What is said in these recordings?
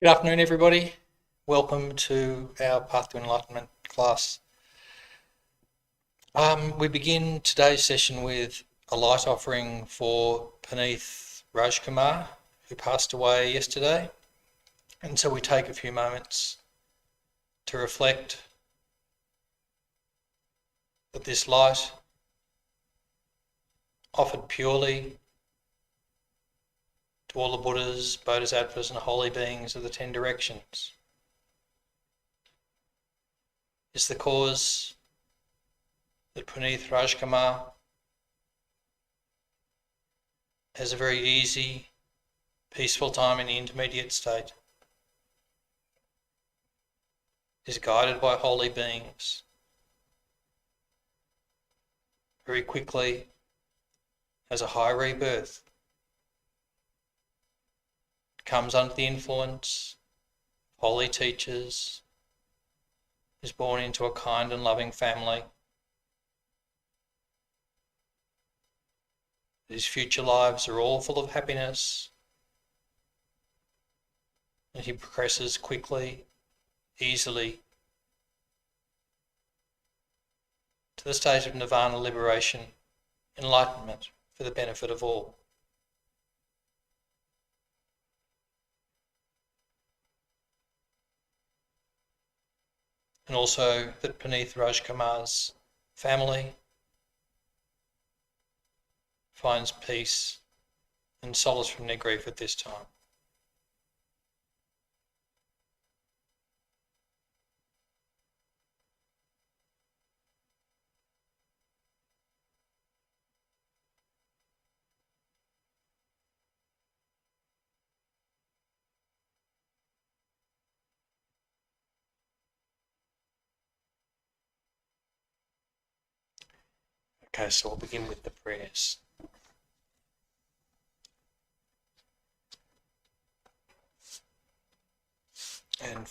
Good afternoon, everybody. Welcome to our Path to Enlightenment class. We begin today's session with a light offering for Puneeth Rajkumar, who passed away yesterday. And so we take a few moments to reflect that this light, offered purely to all the Buddhas, Bodhisattvas and holy beings of the 10 directions, is the cause that Puneeth Rajkumar has a very easy, peaceful time in the intermediate state, is guided by holy beings, very quickly has a high rebirth, comes under the influence of holy teachers, is born into a kind and loving family. His future lives are all full of happiness, and he progresses quickly, easily, to the state of nirvana liberation, enlightenment for the benefit of all. And also that Puneeth Rajkumar's family finds peace and solace from their grief at this time. Okay, so we'll begin with the prayers. And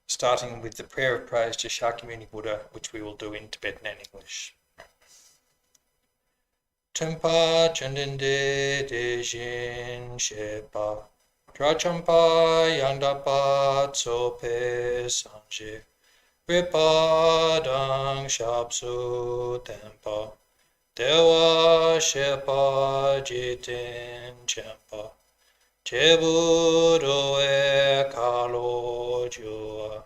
starting with the prayer of praise to Shakyamuni Buddha, which we will do in Tibetan and English. Tumpa Chandinde Dejin Shepa Drachampa Yangdapa Tsope Sanje Ripadang Shapsu Tempa Dewa Shepa Jitin Champa Cheburo e kalo jua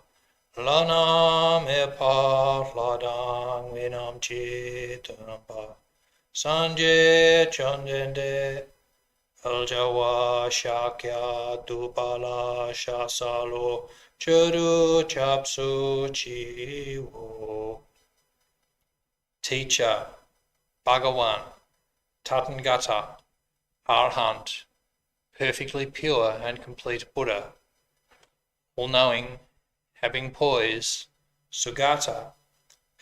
Lana me pa fladang vinam chitampa Sanje chandende Aljawa Shakya Dupala Shasalo Churu Chapsu Chiwo. Teacher, Bhagawan, Tathagata, Arhat, perfectly pure and complete Buddha, all-knowing, having poise, Sugata,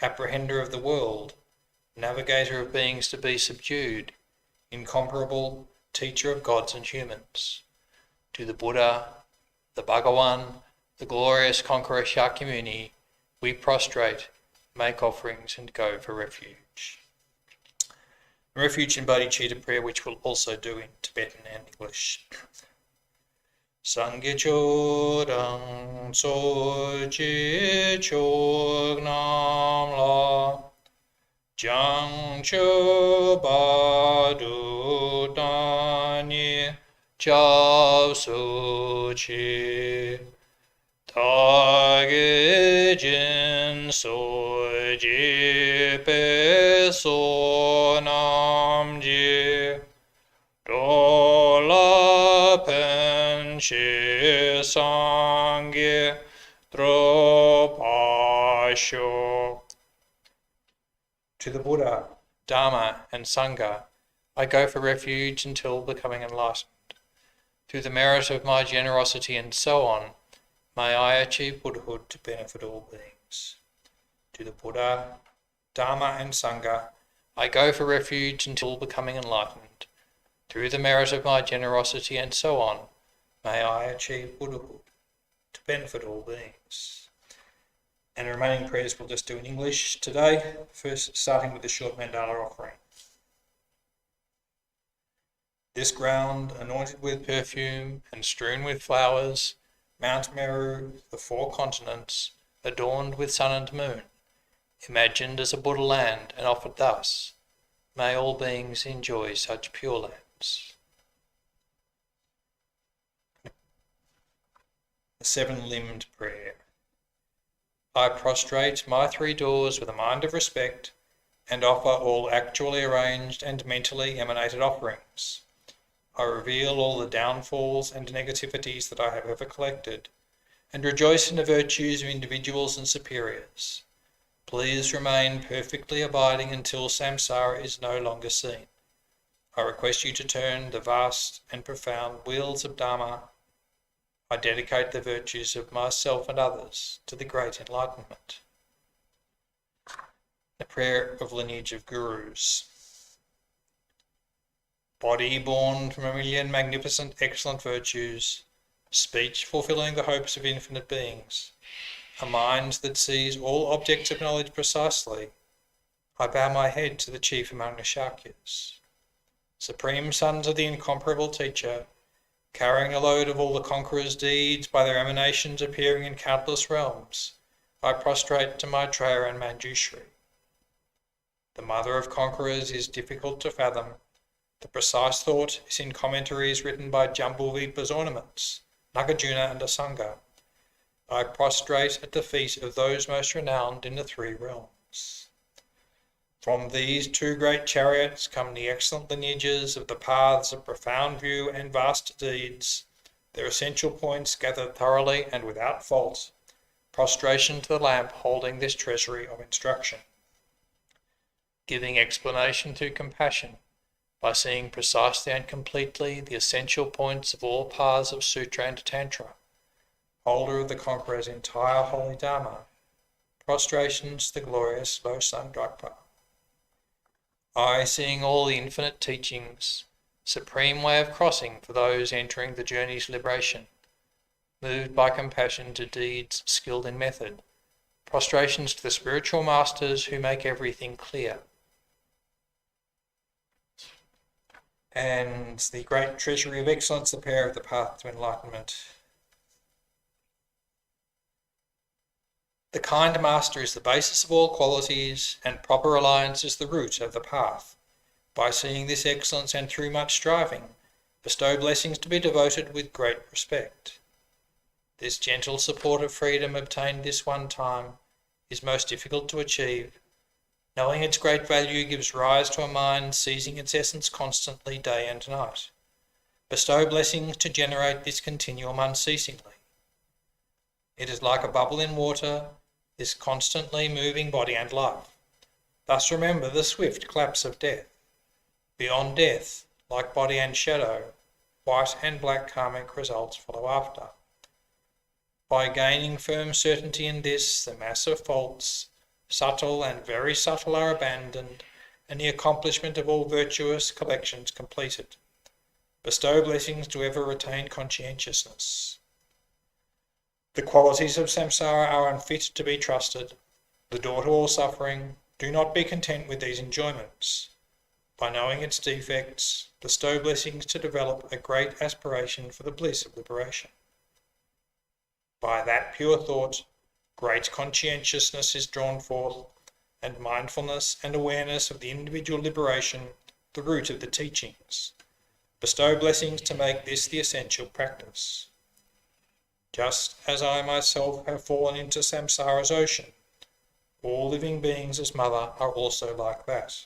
apprehender of the world, navigator of beings to be subdued, incomparable, teacher of gods and humans. To the Buddha, the Bhagawan, the glorious conqueror Shakyamuni, we prostrate, make offerings and go for refuge. Refuge and bodhichitta prayer, which we'll also do in Tibetan and English. Sangye chodang soji chognam la jang cho badu dani chav su chi tage jin soji pe so nam ji dola pen shi sangye dropasho. To the Buddha, Dharma and Sangha, I go for refuge until becoming enlightened. Through the merit of my generosity and so on, may I achieve Buddhahood to benefit all beings. To the Buddha, Dharma and Sangha, I go for refuge until becoming enlightened. Through the merit of my generosity and so on, may I achieve Buddhahood to benefit all beings. And the remaining prayers we'll just do in English today, first starting with the short Mandala offering. This ground, anointed with perfume and strewn with flowers, Mount Meru, the 4 continents, adorned with sun and moon, imagined as a Buddha land and offered thus, may all beings enjoy such pure lands. The 7-limbed prayer. I prostrate my 3 doors with a mind of respect and offer all actually arranged and mentally emanated offerings. I reveal all the downfalls and negativities that I have ever collected and rejoice in the virtues of individuals and superiors. Please remain perfectly abiding until samsara is no longer seen. I request you to turn the vast and profound wheels of Dharma. I dedicate the virtues of myself and others to the great enlightenment. The prayer of lineage of gurus. Body born from 1,000,000 magnificent, excellent virtues, speech fulfilling the hopes of infinite beings, a mind that sees all objects of knowledge precisely, I bow my head to the chief among the Shakyas. Supreme sons of the incomparable teacher, carrying a load of all the conqueror's deeds by their emanations appearing in countless realms, I prostrate to Maitreya and Manjushri. The mother of conquerors is difficult to fathom. The precise thought is in commentaries written by Jambudvipa's ornaments, Nagarjuna and Asanga. I prostrate at the feet of those most renowned in the 3 realms. From these 2 great chariots come the excellent lineages of the paths of profound view and vast deeds, their essential points gathered thoroughly and without fault, prostration to the lamp holding this treasury of instruction. Giving explanation through compassion, by seeing precisely and completely the essential points of all paths of Sutra and Tantra, holder of the conqueror's entire holy Dharma, prostrations to the glorious Losang Drakpa. I, seeing all the infinite teachings, supreme way of crossing for those entering the journey's liberation, moved by compassion to deeds skilled in method, prostrations to the spiritual masters who make everything clear. And the great treasury of excellence, the pair of the path to enlightenment. The kind master is the basis of all qualities, and proper alliance is the root of the path. By seeing this excellence and through much striving, bestow blessings to be devoted with great respect. This gentle support of freedom obtained this one time is most difficult to achieve. Knowing its great value gives rise to a mind seizing its essence constantly day and night. Bestow blessings to generate this continuum unceasingly. It is like a bubble in water, this constantly moving body and life. Thus remember the swift collapse of death. Beyond death, like body and shadow, white and black karmic results follow after. By gaining firm certainty in this, the mass of faults, subtle and very subtle, are abandoned, and the accomplishment of all virtuous collections completed. Bestow blessings to ever retain conscientiousness. The qualities of samsara are unfit to be trusted. The door to all suffering, do not be content with these enjoyments. By knowing its defects, bestow blessings to develop a great aspiration for the bliss of liberation. By that pure thought, great conscientiousness is drawn forth, and mindfulness and awareness of the individual liberation, the root of the teachings. Bestow blessings to make this the essential practice. Just as I myself have fallen into samsara's ocean, all living beings as mother are also like that.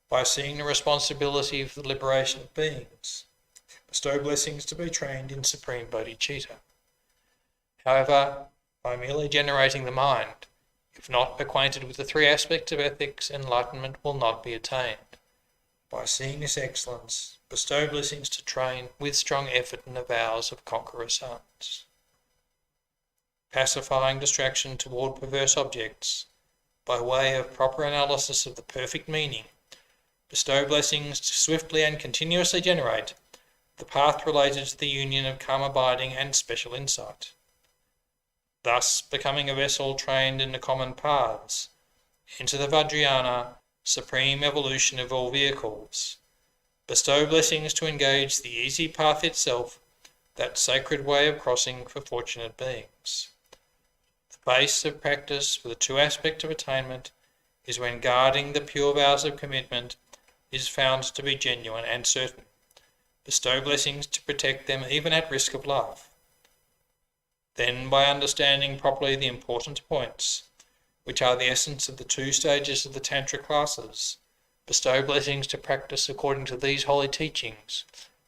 By seeing the responsibility for the liberation of beings, bestow blessings to be trained in supreme bodhichitta. However, by merely generating the mind, if not acquainted with the 3 aspects of ethics, enlightenment will not be attained. By seeing this excellence, bestow blessings to train with strong effort in the vows of conqueror sons. Pacifying distraction toward perverse objects, by way of proper analysis of the perfect meaning, bestow blessings to swiftly and continuously generate the path related to the union of calm abiding and special insight. Thus, becoming a vessel trained in the common paths, into the Vajrayana, supreme evolution of all vehicles, bestow blessings to engage the easy path itself that sacred way of crossing for fortunate beings. The base of practice for the two aspects of attainment is when guarding the pure vows of commitment is found to be genuine and certain. Bestow blessings to protect them even at risk of love. Then, by understanding properly the important points, which are the essence of the two stages of the Tantra classes, bestow blessings to practice according to these holy teachings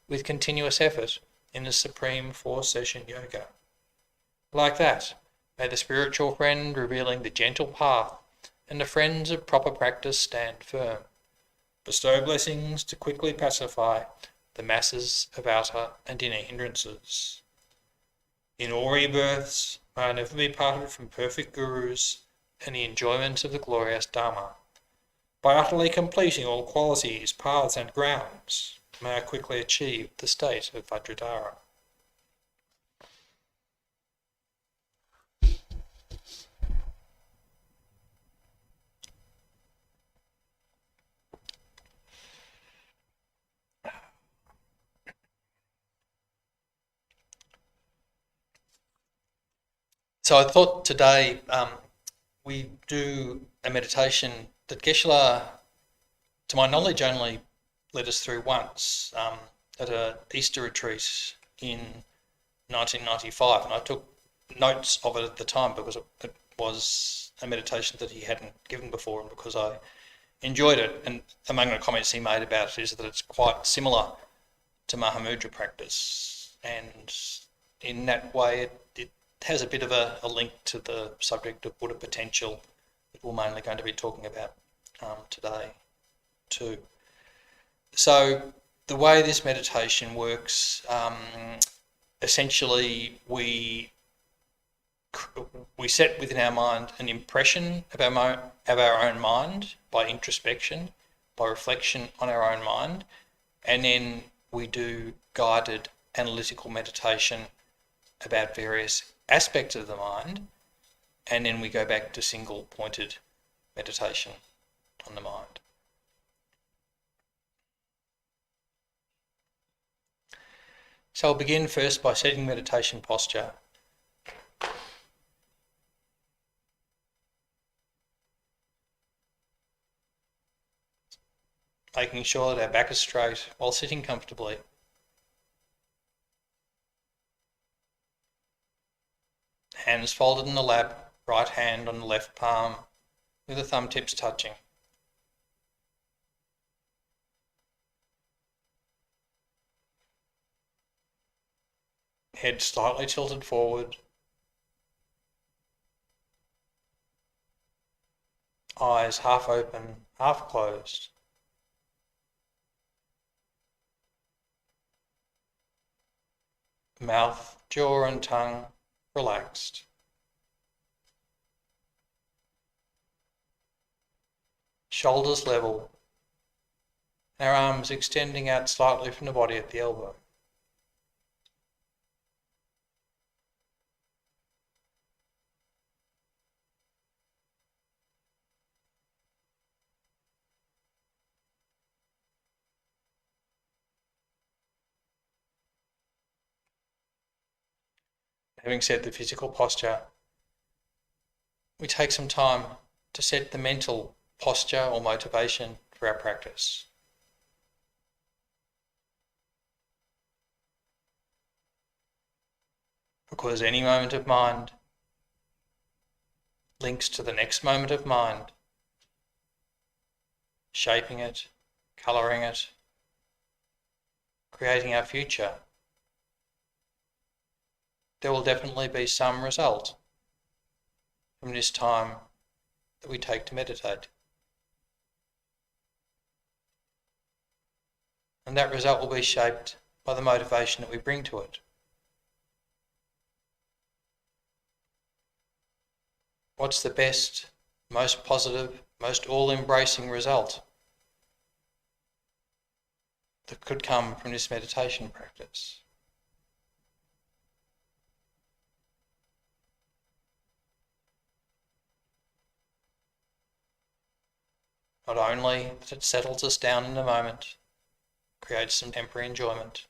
with continuous effort in the supreme four-session yoga. Like that, may the spiritual friend revealing the gentle path and the friends of proper practice stand firm. Bestow blessings to quickly pacify the masses of outer and inner hindrances. In all rebirths, may I never be parted from perfect gurus and the enjoyment of the glorious Dharma. By utterly completing all qualities, paths and grounds, may I quickly achieve the state of Vajradhara. So I thought today we do a meditation that Geshe, to my knowledge, only led us through once at an Easter retreat in 1995, and I took notes of it at the time because it was a meditation that he hadn't given before, and because I enjoyed it. And among the comments he made about it is that it's quite similar to Mahamudra practice, and in that way it has a bit of a link to the subject of Buddha potential that we're mainly going to be talking about today too. So the way this meditation works, essentially we set within our mind an impression of our own mind by introspection, by reflection on our own mind, and then we do guided analytical meditation about various aspects of the mind, and then we go back to single pointed meditation on the mind. So I'll begin first by setting meditation posture. Making sure that our back is straight while sitting comfortably. Hands folded in the lap, right hand on the left palm, with the thumb tips touching. Head slightly tilted forward. Eyes half open, half closed. Mouth, jaw and tongue relaxed. Shoulders level. Our arms extending out slightly from the body at the elbow. Having set the physical posture, we take some time to set the mental posture or motivation for our practice. Because any moment of mind links to the next moment of mind, shaping it, colouring it, creating our future. There will definitely be some result from this time that we take to meditate. And that result will be shaped by the motivation that we bring to it. What's the best, most positive, most all-embracing result that could come from this meditation practice? Not only that it settles us down in the moment, creates some temporary enjoyment,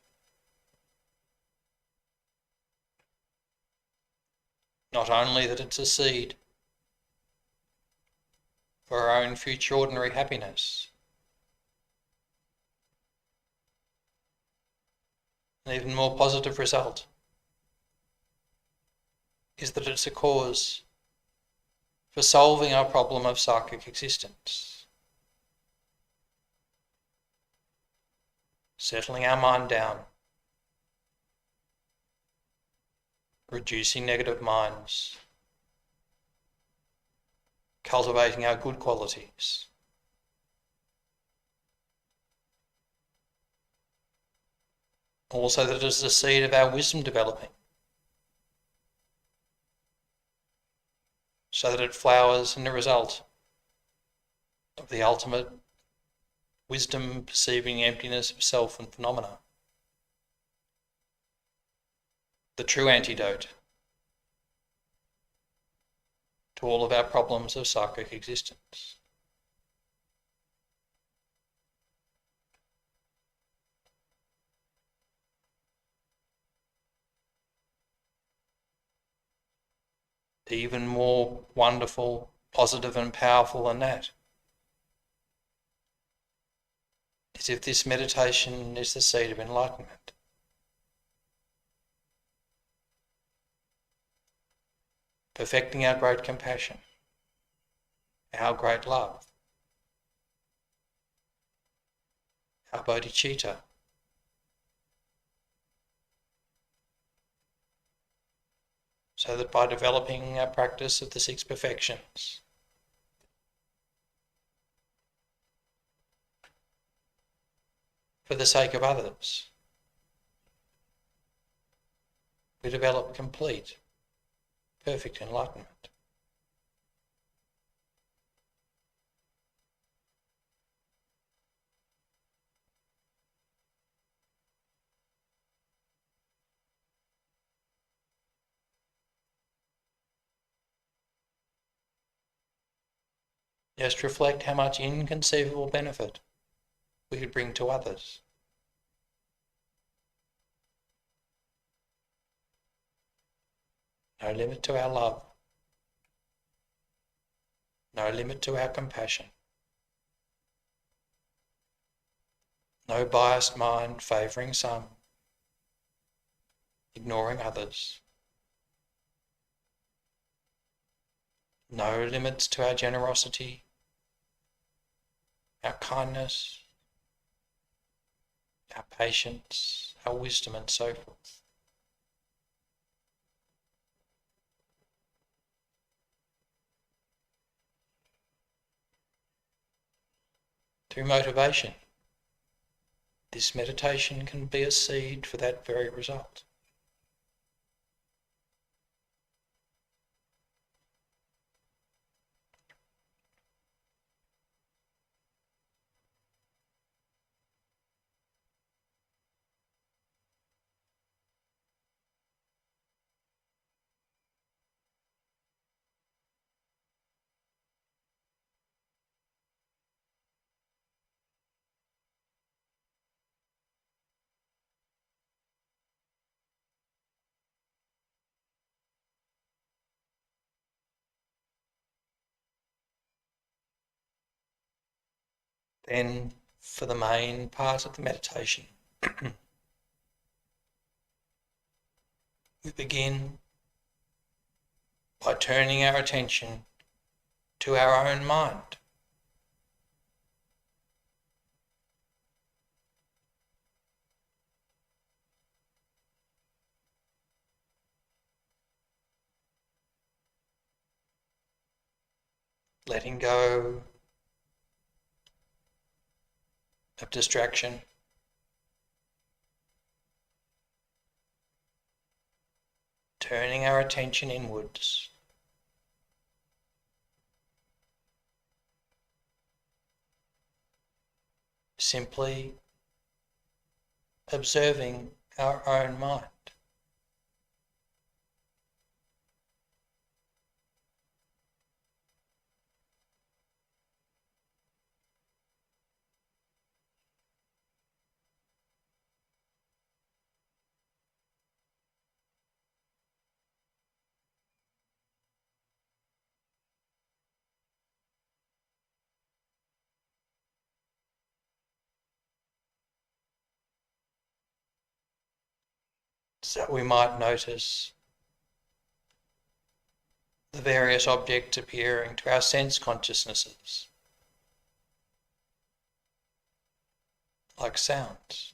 not only that it's a seed for our own future ordinary happiness, an even more positive result is that it's a cause for solving our problem of psychic existence, settling our mind down, reducing negative minds, cultivating our good qualities. Also that it is the seed of our wisdom developing, so that it flowers in the result of the ultimate wisdom perceiving the emptiness of self and phenomena. The true antidote to all of our problems of psychic existence. Even more wonderful, positive and powerful than that is if this meditation is the seed of enlightenment. Perfecting our great compassion, our great love, our bodhichitta, so that by developing our practice of the six perfections, for the sake of others, we develop complete, perfect enlightenment. Just reflect how much inconceivable benefit we could bring to others. No limit to our love. No limit to our compassion. No biased mind favouring some, ignoring others. No limits to our generosity, our kindness, our patience, our wisdom, and so forth. Through motivation, this meditation can be a seed for that very result. Then, for the main part of the meditation, we begin by turning our attention to our own mind. Letting go of distraction, turning our attention inwards, simply observing our own mind. so we might notice the various objects appearing to our sense consciousnesses, like sounds.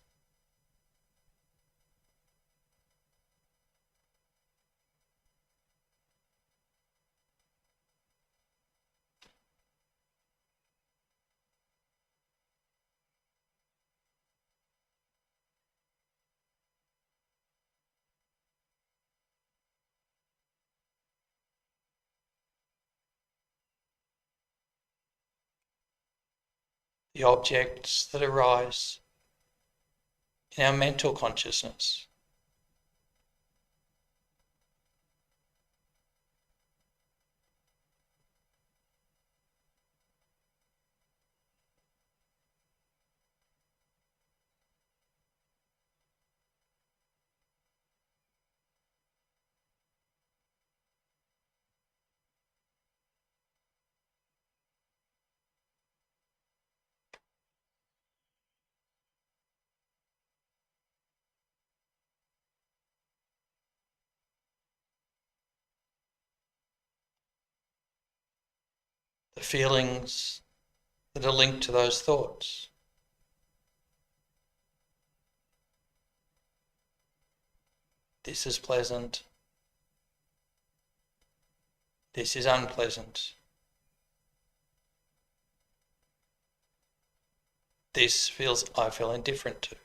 The objects that arise in our mental consciousness. The feelings that are linked to those thoughts. This is pleasant. This is unpleasant. This I feel indifferent to.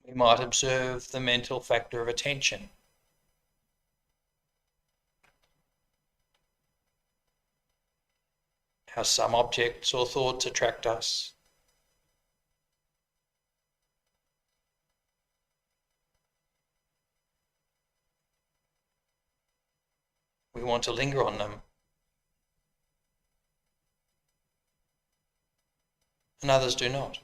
We might observe the mental factor of attention. How some objects or thoughts attract us. We want to linger on them. And others do not.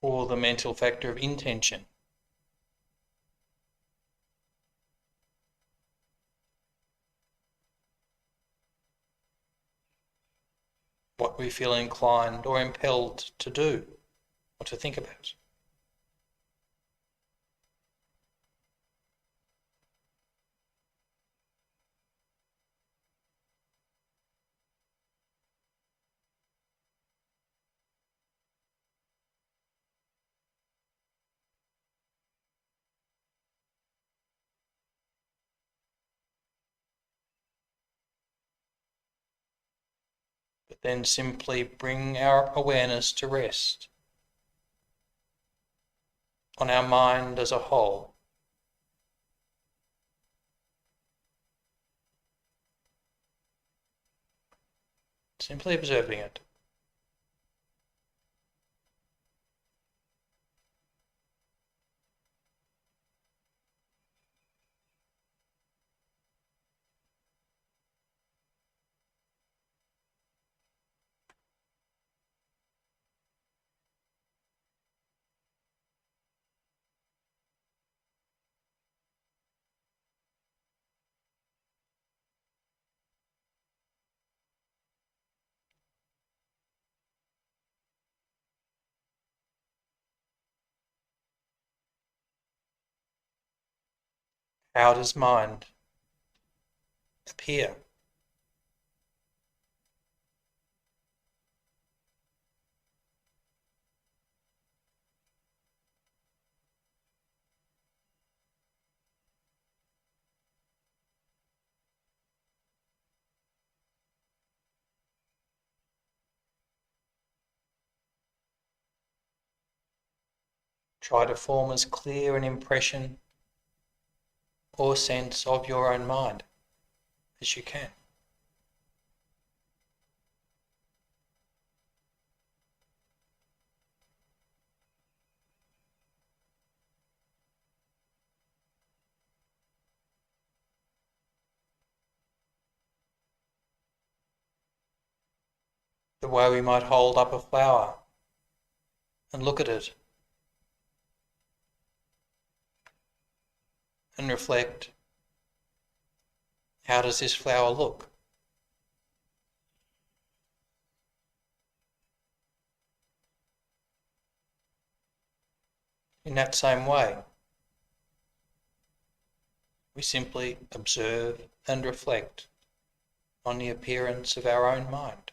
Or the mental factor of intention. What we feel inclined or impelled to do or to think about. But then simply bring our awareness to rest on our mind as a whole. Simply observing it. How does mind appear? try to form as clear an impression or sense of your own mind as you can. The way we might hold up a flower and look at it and reflect, how does this flower look? In that same way, we simply observe and reflect on the appearance of our own mind.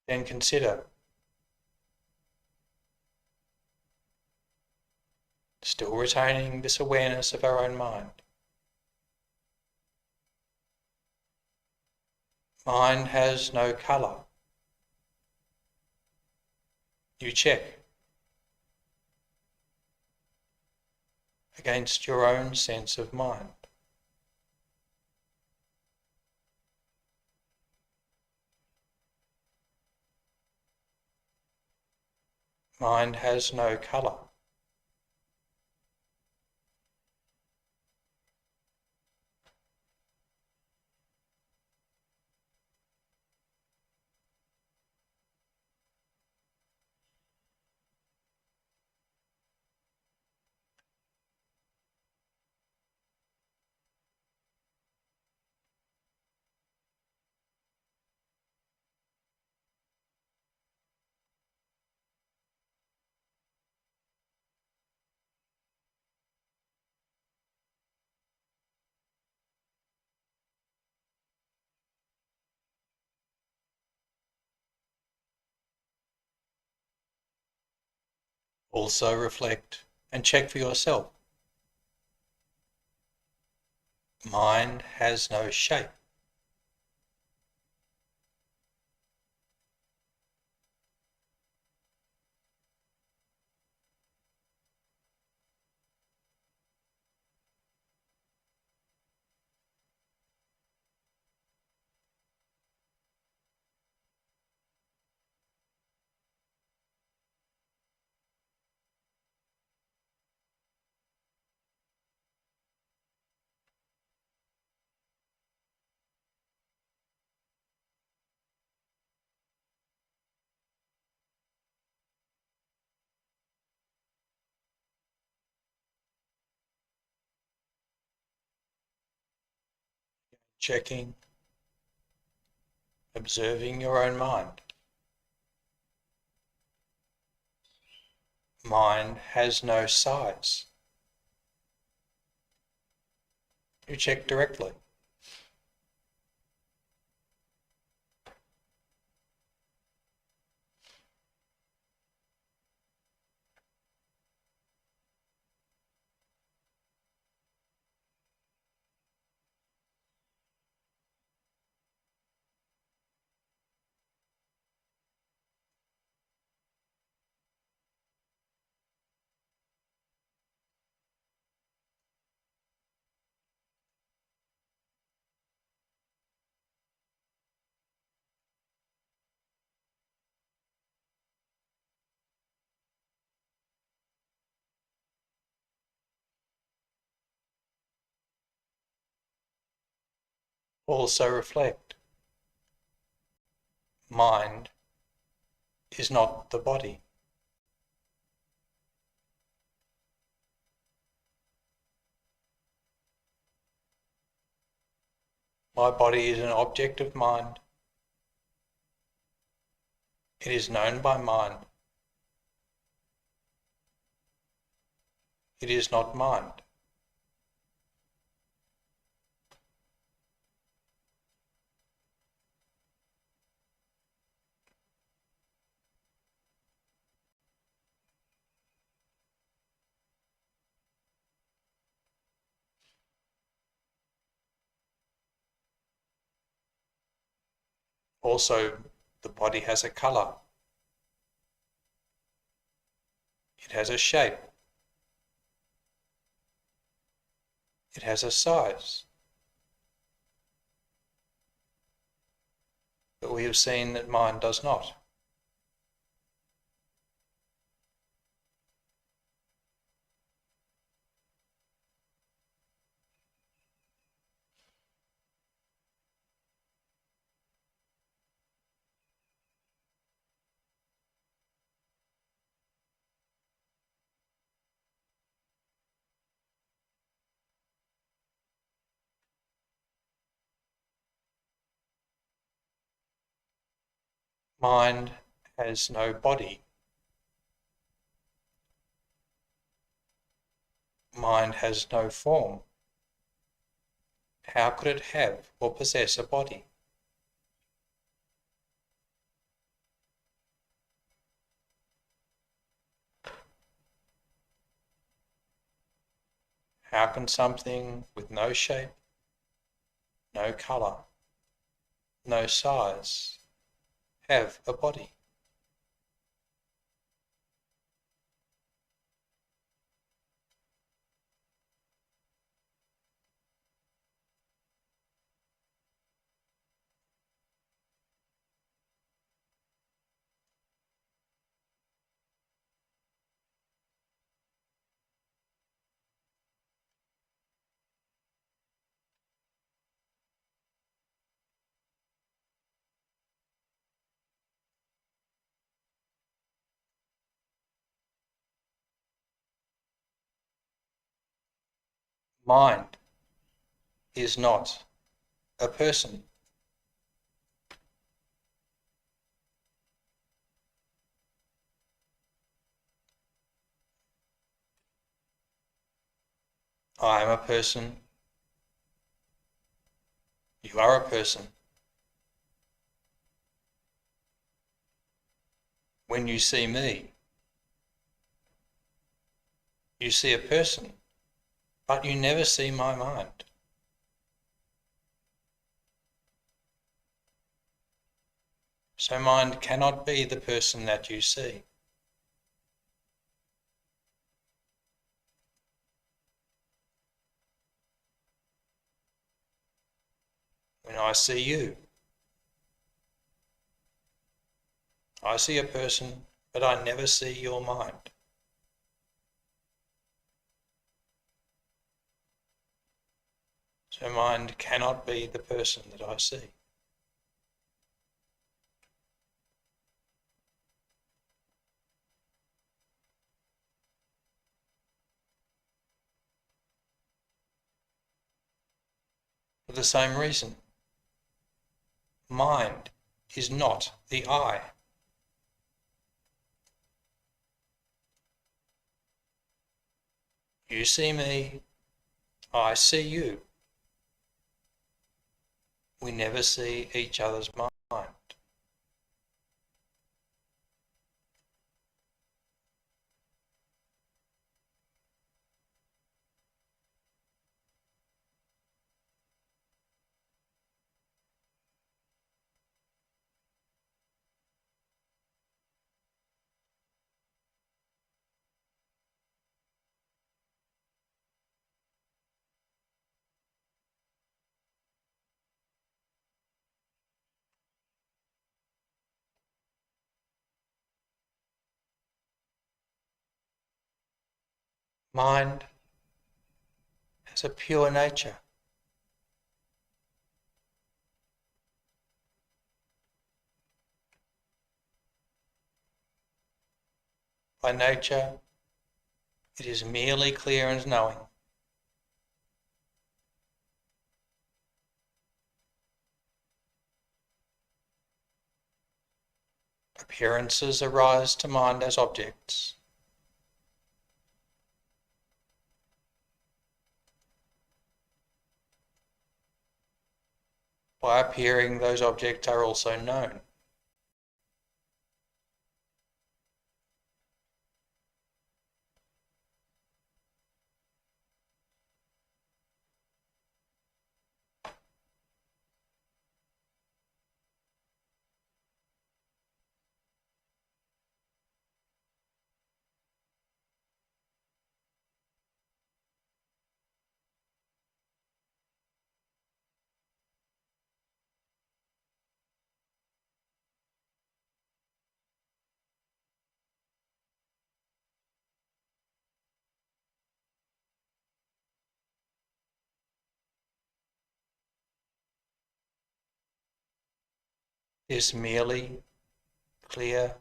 Then consider, still retaining this awareness of our own mind. Mind has no colour. You check against your own sense of mind. Mind has no colour. Also reflect and check for yourself. Mind has no shape. Checking, observing your own mind. Mind has no size. You check directly. Also reflect, mind is not the body. My body is an object of mind. It is known by mind. It is not mind. Also, the body has a colour. It has a shape. It has a size. But we have seen that mind does not. Mind has no body. Mind has no form. How could it have or possess a body? How can something with no shape, no colour, no size have a body? Mind is not a person. I am a person. You are a person. When you see me, you see a person, but you never see my mind. So mind cannot be the person that you see. When I see you, I see a person, but I never see your mind. So mind cannot be the person that I see. For the same reason, mind is not the I. You see me, I see you. We never see each other's mind. Mind has a pure nature. By nature, it is merely clear and knowing. Appearances arise to mind as objects. By appearing, those objects are also known. This merely clear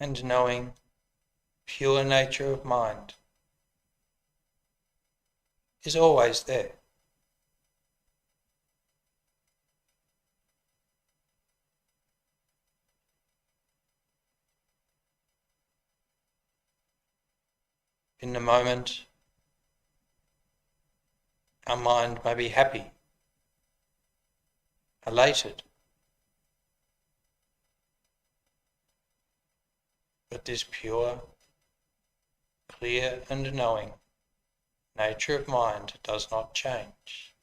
and knowing, pure nature of mind is always there. In the moment, our mind may be happy, elated, but this pure, clear and knowing nature of mind does not change.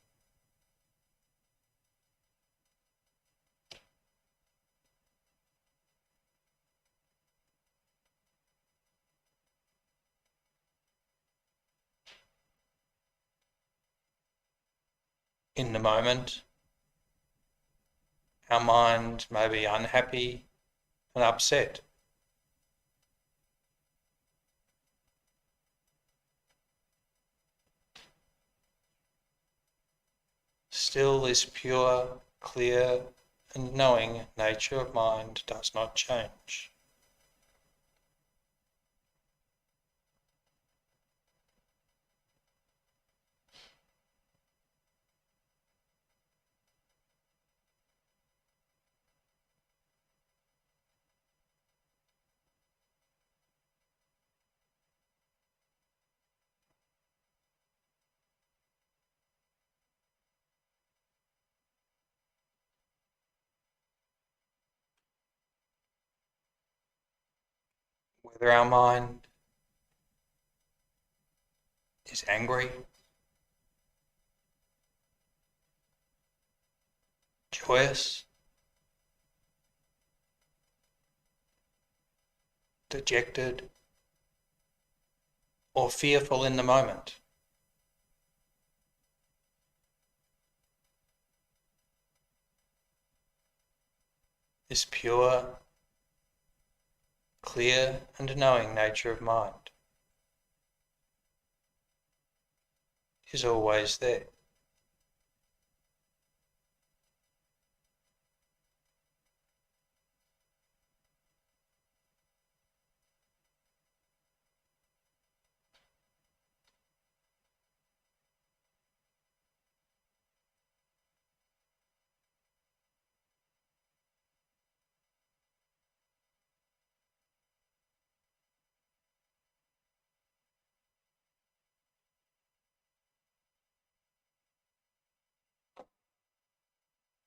In the moment, our mind may be unhappy and upset. Still, this pure, clear and knowing nature of mind does not change. Whether our mind is angry, joyous, dejected, or fearful in the moment, this pure, clear and knowing nature of mind is always there.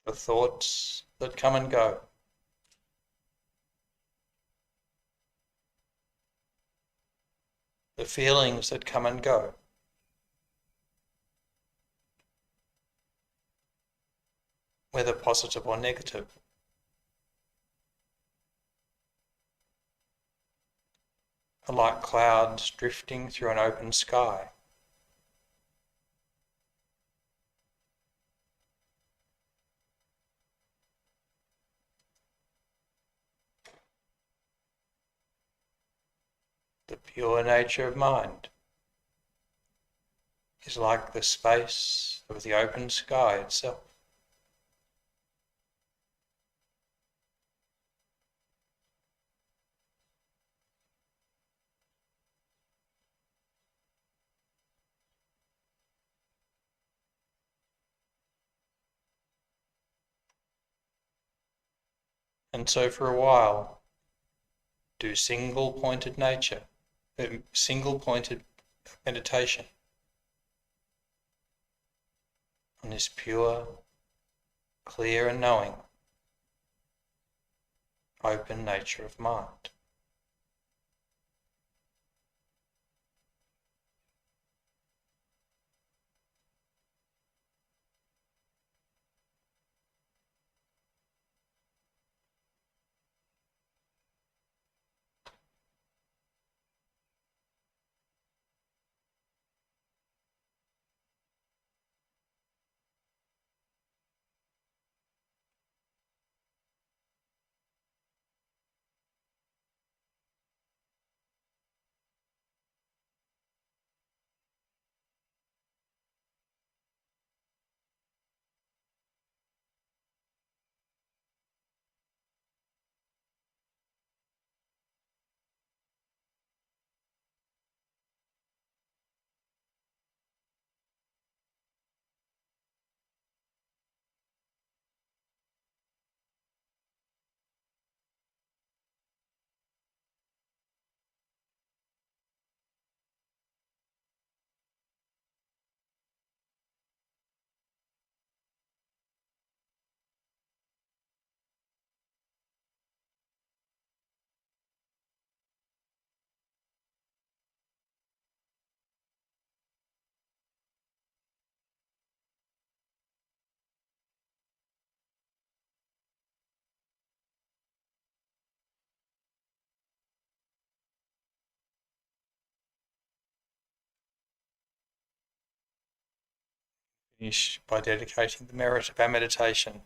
The thoughts that come and go, the feelings that come and go, whether positive or negative, are like clouds drifting through an open sky. The pure nature of mind is like the space of the open sky itself. And so for a while, do single-pointed meditation on this pure, clear and knowing, open nature of mind. Finish by dedicating the merit of our meditation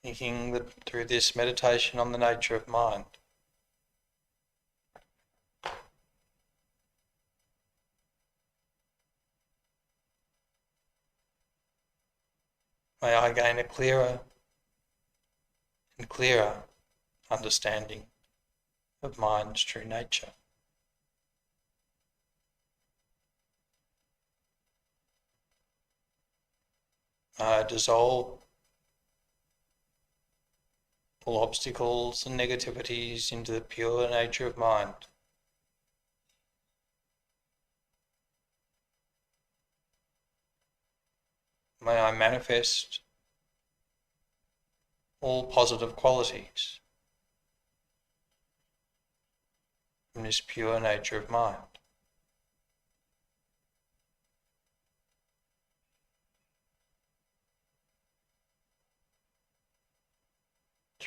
thinking that through this meditation on the nature of mind, may I gain a clearer and clearer understanding of mind's true nature. May I dissolve all obstacles and negativities into the pure nature of mind. May I manifest all positive qualities from this pure nature of mind.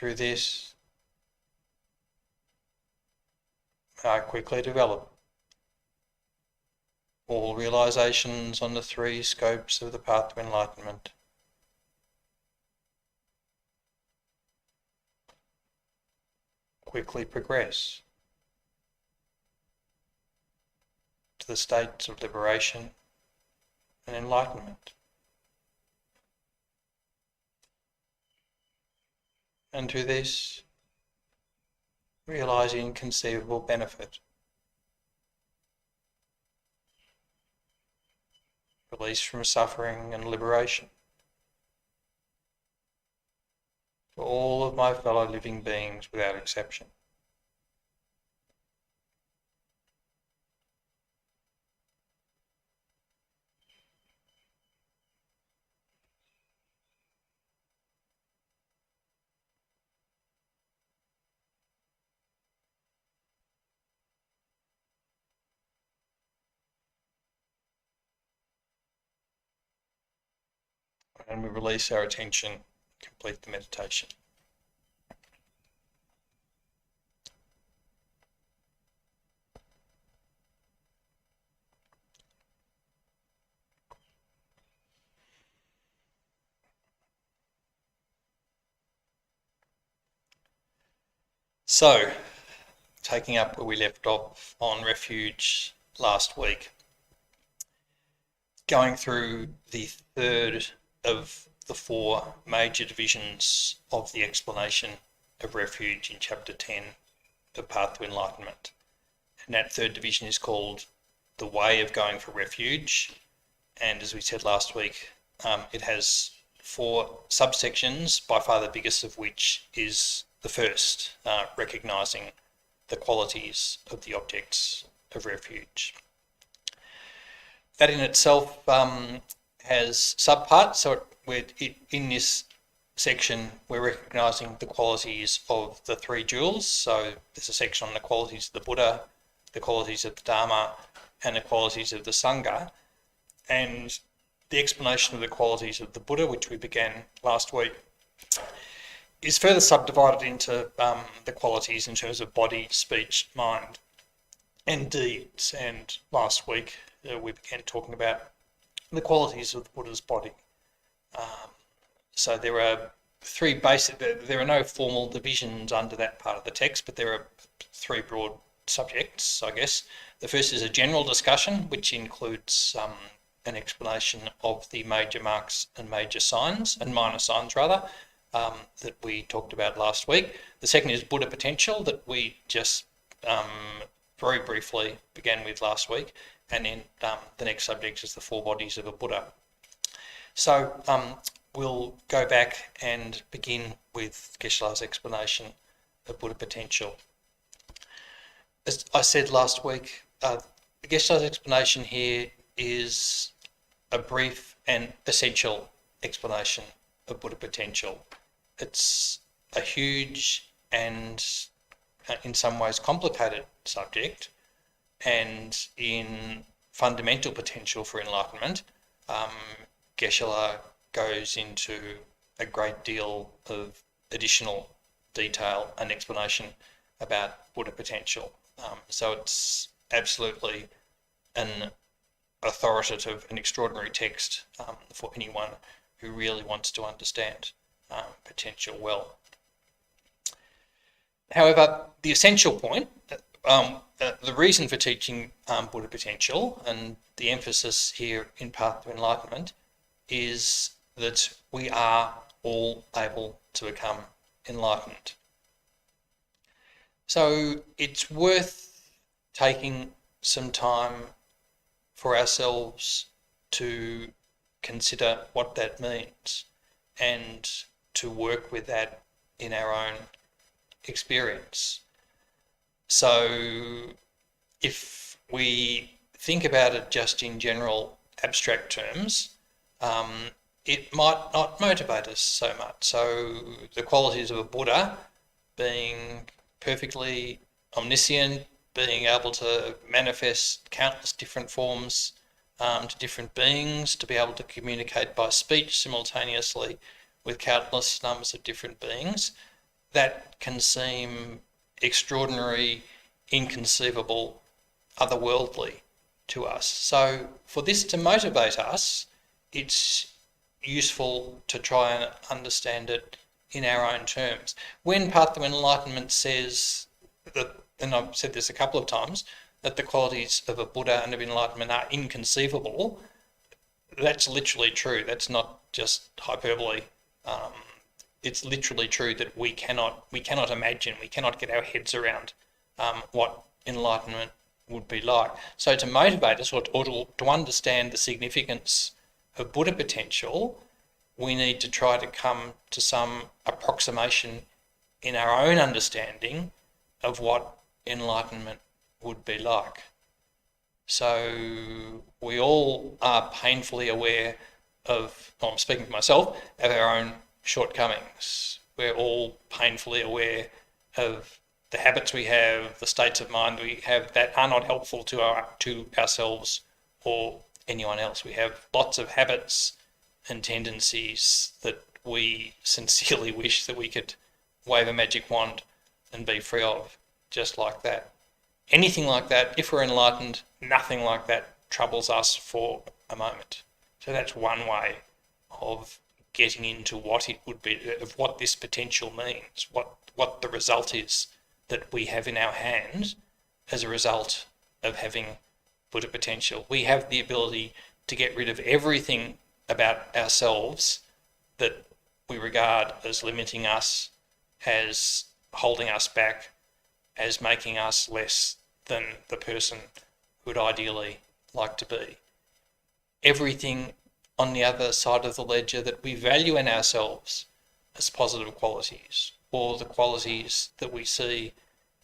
Through this, I quickly develop all realizations on the three scopes of the path to enlightenment. Quickly progress to the states of liberation and enlightenment. And through this, realize inconceivable benefit. Release from suffering and liberation for all of my fellow living beings without exception. And we release our attention, complete the meditation. So, taking up where we left off on Refuge last week, going through the third of the four major divisions of the explanation of Refuge in Chapter 10 of Path to Enlightenment. And that third division is called the way of going for refuge. And as we said last week, It has 4 subsections, by far the biggest of which is the first, recognising the qualities of the objects of refuge. That in itself has subparts, so in this section we're recognising the qualities of the 3 jewels. So there's a section on the qualities of the Buddha, the qualities of the Dharma, and the qualities of the Sangha. And the explanation of the qualities of the Buddha, which we began last week, is further subdivided into the qualities in terms of body, speech, mind, and deeds. And last week we began talking about the qualities of the Buddha's body. So there are 3 basic, there are no formal divisions under that part of the text, but there are 3 broad subjects, I guess. The first is a general discussion, which includes an explanation of the major marks and major signs, and minor signs rather, that we talked about last week. The second is Buddha potential, that we just very briefly began with last week. And then the next subject is the 4 bodies of a Buddha. So we'll go back and begin with Geshe-la's explanation of Buddha potential. As I said last week, Geshe-la's explanation here is a brief and essential explanation of Buddha potential. It's a huge and in some ways complicated subject, and in fundamental potential for enlightenment, Geshe-la goes into a great deal of additional detail and explanation about Buddha potential. So it's absolutely an authoritative and extraordinary text for anyone who really wants to understand potential well. However, the essential point, the reason for teaching Buddha potential, and the emphasis here in Path to Enlightenment, is that we are all able to become enlightened. So it's worth taking some time for ourselves to consider what that means and to work with that in our own experience. So if we think about it just in general abstract terms, it might not motivate us so much. So the qualities of a Buddha, being perfectly omniscient, being able to manifest countless different forms to different beings, to be able to communicate by speech simultaneously with countless numbers of different beings, that can seem extraordinary, inconceivable, otherworldly to us. So for this to motivate us, it's useful to try and understand it in our own terms. When Path to Enlightenment says that, and I've said this a couple of times, that the qualities of a Buddha and of enlightenment are inconceivable, that's literally true. That's not just hyperbole. It's literally true that we cannot imagine, we cannot get our heads around what enlightenment would be like. So to motivate us, or to understand the significance of Buddha potential, we need to try to come to some approximation in our own understanding of what enlightenment would be like. So we all are painfully aware of, I'm speaking for myself, of our own shortcomings. We're all painfully aware of the habits we have, the states of mind we have that are not helpful to ourselves or anyone else. We have lots of habits and tendencies that we sincerely wish that we could wave a magic wand and be free of, just like that. Anything like that, if we're enlightened, nothing like that troubles us for a moment. So that's one way of getting into what it would be, of what this potential means, what the result is that we have in our hand as a result of having Buddha potential. We have the ability to get rid of everything about ourselves that we regard as limiting us, as holding us back, as making us less than the person who would ideally like to be. Everything on the other side of the ledger that we value in ourselves as positive qualities, or the qualities that we see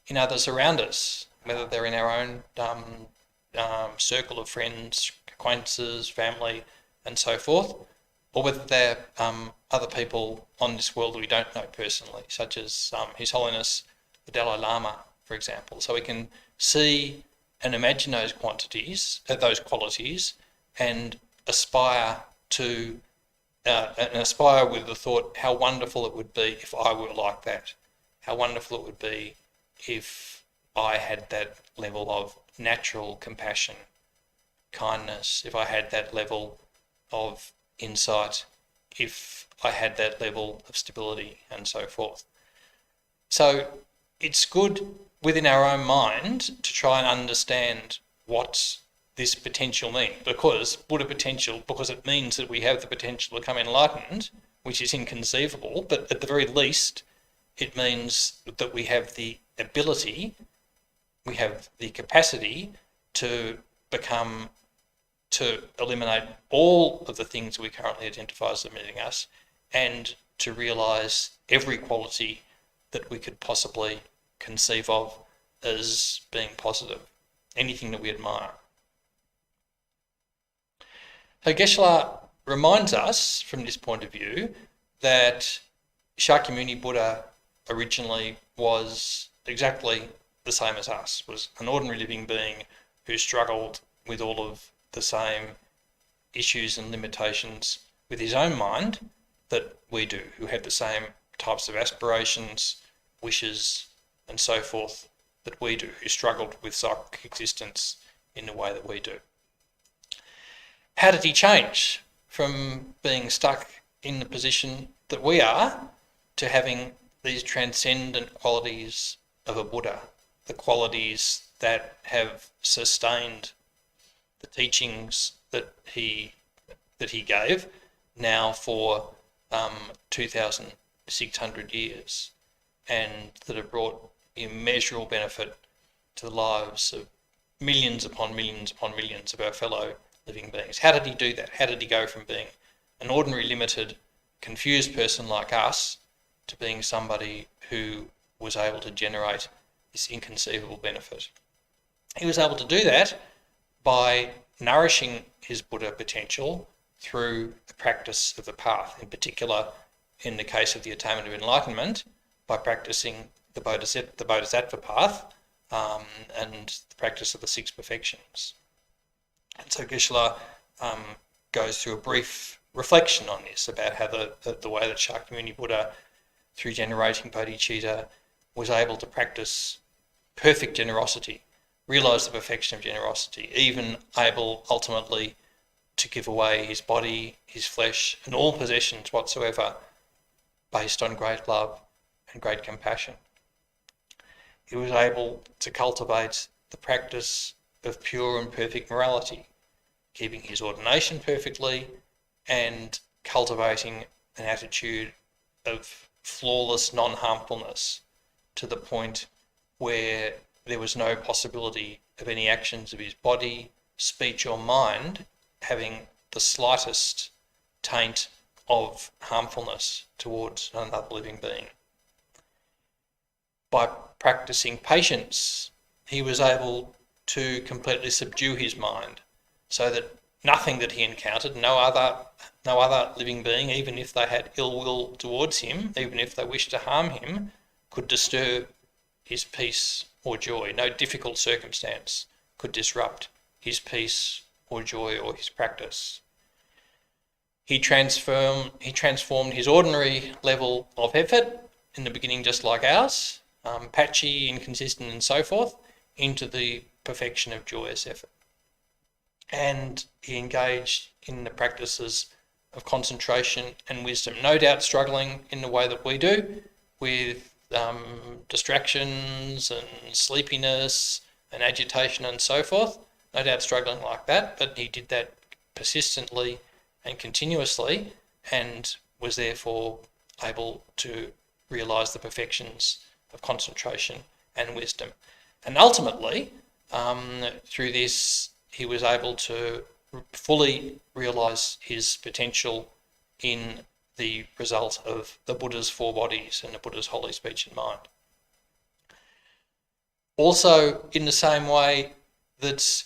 in others around us, whether they're in our own circle of friends, acquaintances, family, and so forth, or whether they're other people on this world that we don't know personally, such as His Holiness the Dalai Lama, for example. So we can see and imagine those qualities, and aspire to with the thought, how wonderful it would be if I were like that. How wonderful it would be if I had that level of natural compassion, kindness, if I had that level of insight, if I had that level of stability, and so forth. So it's good within our own mind to try and understand what this potential means, because Buddha potential, because it means that we have the potential to become enlightened, which is inconceivable, but at the very least it means that we have the ability, we have the capacity to eliminate all of the things we currently identify as limiting us, and to realise every quality that we could possibly conceive of as being positive, anything that we admire. So Geshe reminds us from this point of view that Shakyamuni Buddha originally was exactly the same as us, was an ordinary living being who struggled with all of the same issues and limitations with his own mind that we do, who had the same types of aspirations, wishes, and so forth that we do, who struggled with psychic existence in the way that we do. How did he change from being stuck in the position that we are to having these transcendent qualities of a Buddha, the qualities that have sustained the teachings that he gave now for 2,600 years, and that have brought immeasurable benefit to the lives of millions upon millions upon millions of our fellow living beings? How did he do that? How did he go from being an ordinary, limited, confused person like us to being somebody who was able to generate this inconceivable benefit? He was able to do that by nourishing his Buddha potential through the practice of the path, in particular, in the case of the attainment of enlightenment, by practicing the Bodhisattva path and the practice of the six perfections. And so Geshe goes through a brief reflection on this, about how the way that Shakyamuni Buddha, through generating bodhicitta, was able to practice perfect generosity, realise the perfection of generosity, even able ultimately to give away his body, his flesh, and all possessions whatsoever, based on great love and great compassion. He was able to cultivate the practice of pure and perfect morality, keeping his ordination perfectly and cultivating an attitude of flawless non-harmfulness, to the point where there was no possibility of any actions of his body, speech or mind having the slightest taint of harmfulness towards another living being. By practicing patience, he was able to completely subdue his mind, so that nothing that he encountered, no other living being, even if they had ill will towards him, even if they wished to harm him, could disturb his peace or joy. No difficult circumstance could disrupt his peace or joy or his practice. He transformed his ordinary level of effort, in the beginning just like ours, patchy, inconsistent and so forth, into the perfection of joyous effort. And he engaged in the practices of concentration and wisdom, no doubt struggling in the way that we do, with distractions and sleepiness and agitation and so forth, no doubt struggling like that, but he did that persistently and continuously, and was therefore able to realise the perfections of concentration and wisdom. And ultimately, through this, he was able to fully realise his potential in the result of the Buddha's four bodies and the Buddha's holy speech and mind. Also, in the same way that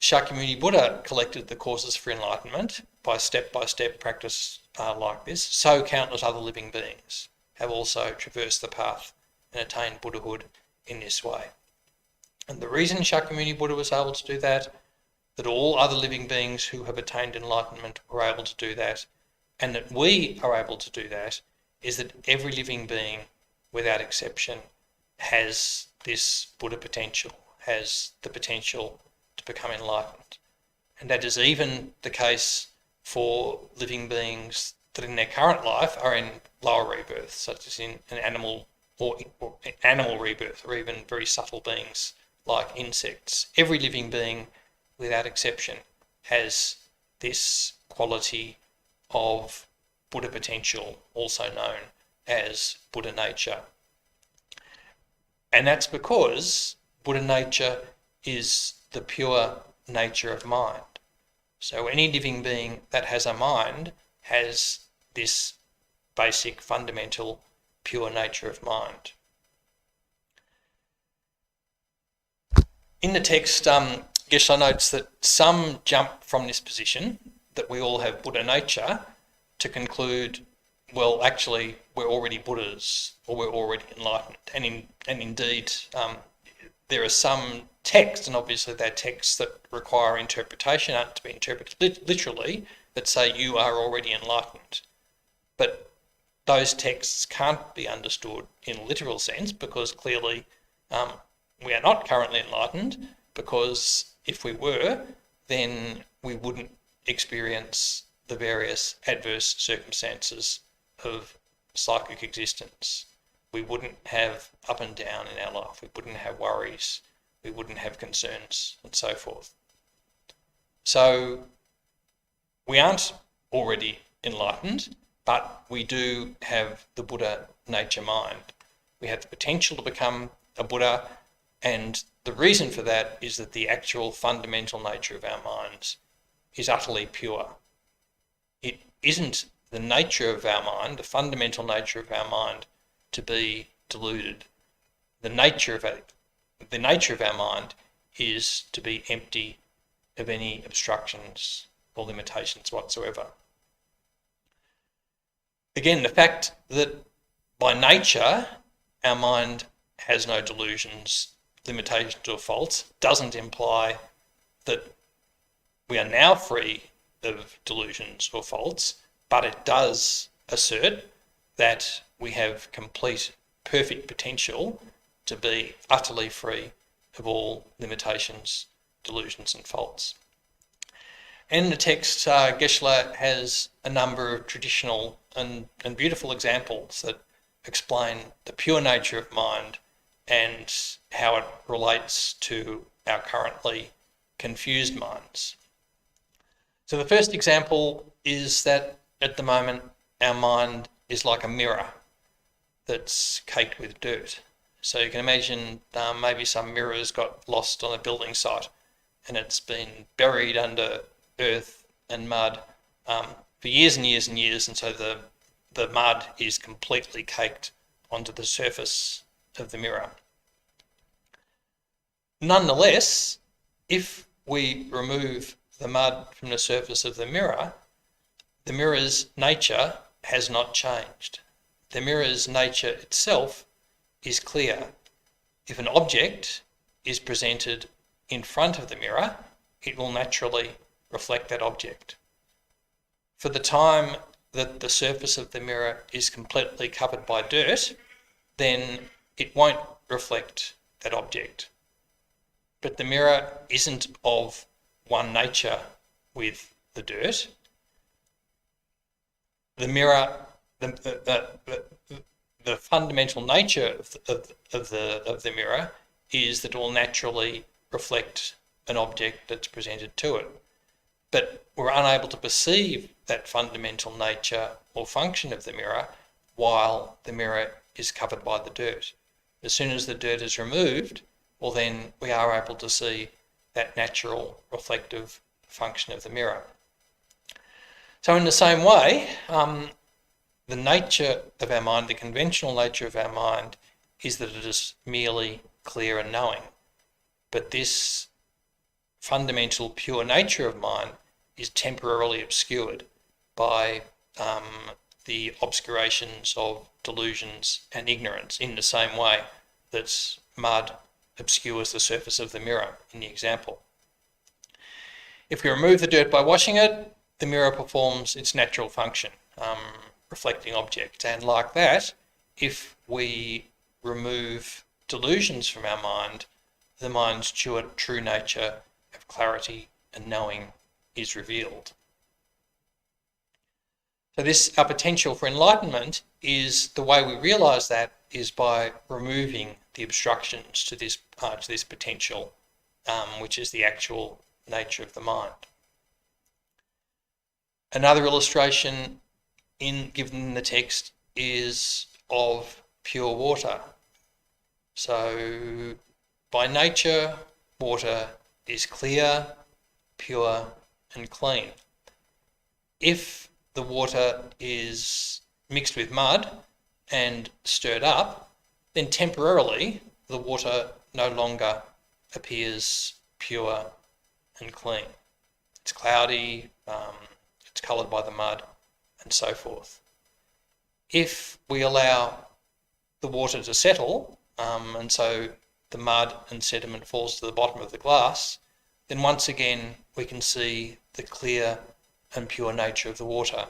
Shakyamuni Buddha collected the causes for enlightenment by step-by-step practice like this, so countless other living beings have also traversed the path and attained Buddhahood in this way. And the reason Shakyamuni Buddha was able to do that all other living beings who have attained enlightenment were able to do that, and that we are able to do that, is that every living being, without exception, has this Buddha potential, has the potential to become enlightened. And that is even the case for living beings that in their current life are in lower rebirths, such as in an animal or animal rebirth, or even very subtle beings like insects. Every living being, without exception, has this quality of Buddha potential, also known as Buddha nature. And that's because Buddha nature is the pure nature of mind. So any living being that has a mind has this basic, fundamental, pure nature of mind. In the text, Geshe notes that some jump from this position, that we all have Buddha nature, to conclude, well, actually, we're already Buddhas, or we're already enlightened. And indeed, there are some texts, and obviously they're texts that require interpretation, aren't to be interpreted literally, that say you are already enlightened. But those texts can't be understood in a literal sense, because clearly we are not currently enlightened, because if we were, then we wouldn't experience the various adverse circumstances of psychic existence. We wouldn't have up and down in our life. We wouldn't have worries. We wouldn't have concerns, and so forth. So we aren't already enlightened, but we do have the Buddha nature mind. We have the potential to become a Buddha, and the reason for that is that the actual fundamental nature of our minds is utterly pure. It isn't the nature of our mind, the fundamental nature of our mind, to be deluded. The nature of our mind is to be empty of any obstructions or limitations whatsoever. Again, the fact that by nature our mind has no delusions, limitations or faults doesn't imply that we are now free of delusions or faults, but it does assert that we have complete, perfect potential to be utterly free of all limitations, delusions and faults. In the text, Geshe has a number of traditional and beautiful examples that explain the pure nature of mind and how it relates to our currently confused minds. So the first example is that at the moment our mind is like a mirror that's caked with dirt. So you can imagine maybe some mirrors got lost on a building site and it's been buried under earth and mud for years and years and years, and so the mud is completely caked onto the surface of the mirror. Nonetheless, if we remove the mud from the surface of the mirror's nature has not changed. The mirror's nature itself is clear. If an object is presented in front of the mirror, it will naturally reflect that object. For the time that the surface of the mirror is completely covered by dirt, then it won't reflect that object. But the mirror isn't of one nature with the dirt. The mirror, the fundamental nature of the mirror is that it will naturally reflect an object that's presented to it. But we're unable to perceive that fundamental nature or function of the mirror while the mirror is covered by the dirt. As soon as the dirt is removed, well then we are able to see that natural reflective function of the mirror. So in the same way, the nature of our mind, the conventional nature of our mind, is that it is merely clear and knowing. But this fundamental pure nature of mind is temporarily obscured by the obscurations of delusions and ignorance, in the same way that mud obscures the surface of the mirror in the example. If we remove the dirt by washing it, the mirror performs its natural function, reflecting objects. And like that, if we remove delusions from our mind, the mind's true nature of clarity and knowing is revealed. So our potential for enlightenment is, the way we realise that is by removing the obstructions to this potential, which is the actual nature of the mind. Another illustration given in the text is of pure water. So by nature, water is clear, pure and clean. If the water is mixed with mud and stirred up, then temporarily the water no longer appears pure and clean. It's cloudy, it's coloured by the mud, and so forth. If we allow the water to settle, and so the mud and sediment falls to the bottom of the glass, then once again we can see the clear and pure nature of the water.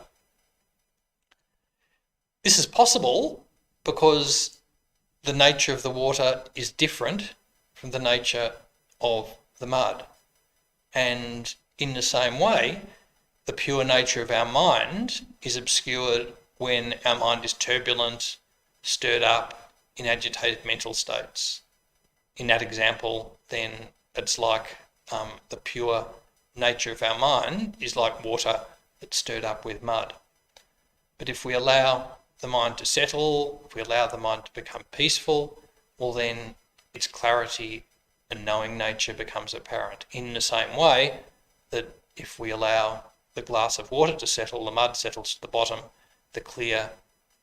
This is possible because the nature of the water is different from the nature of the mud. And in the same way, the pure nature of our mind is obscured when our mind is turbulent, stirred up, in agitated mental states. In that example, then it's like the pure nature of our mind is like water that's stirred up with mud. But if we allow the mind to settle, if we allow the mind to become peaceful, well then its clarity and knowing nature becomes apparent. In the same way that if we allow the glass of water to settle, the mud settles to the bottom, the clear,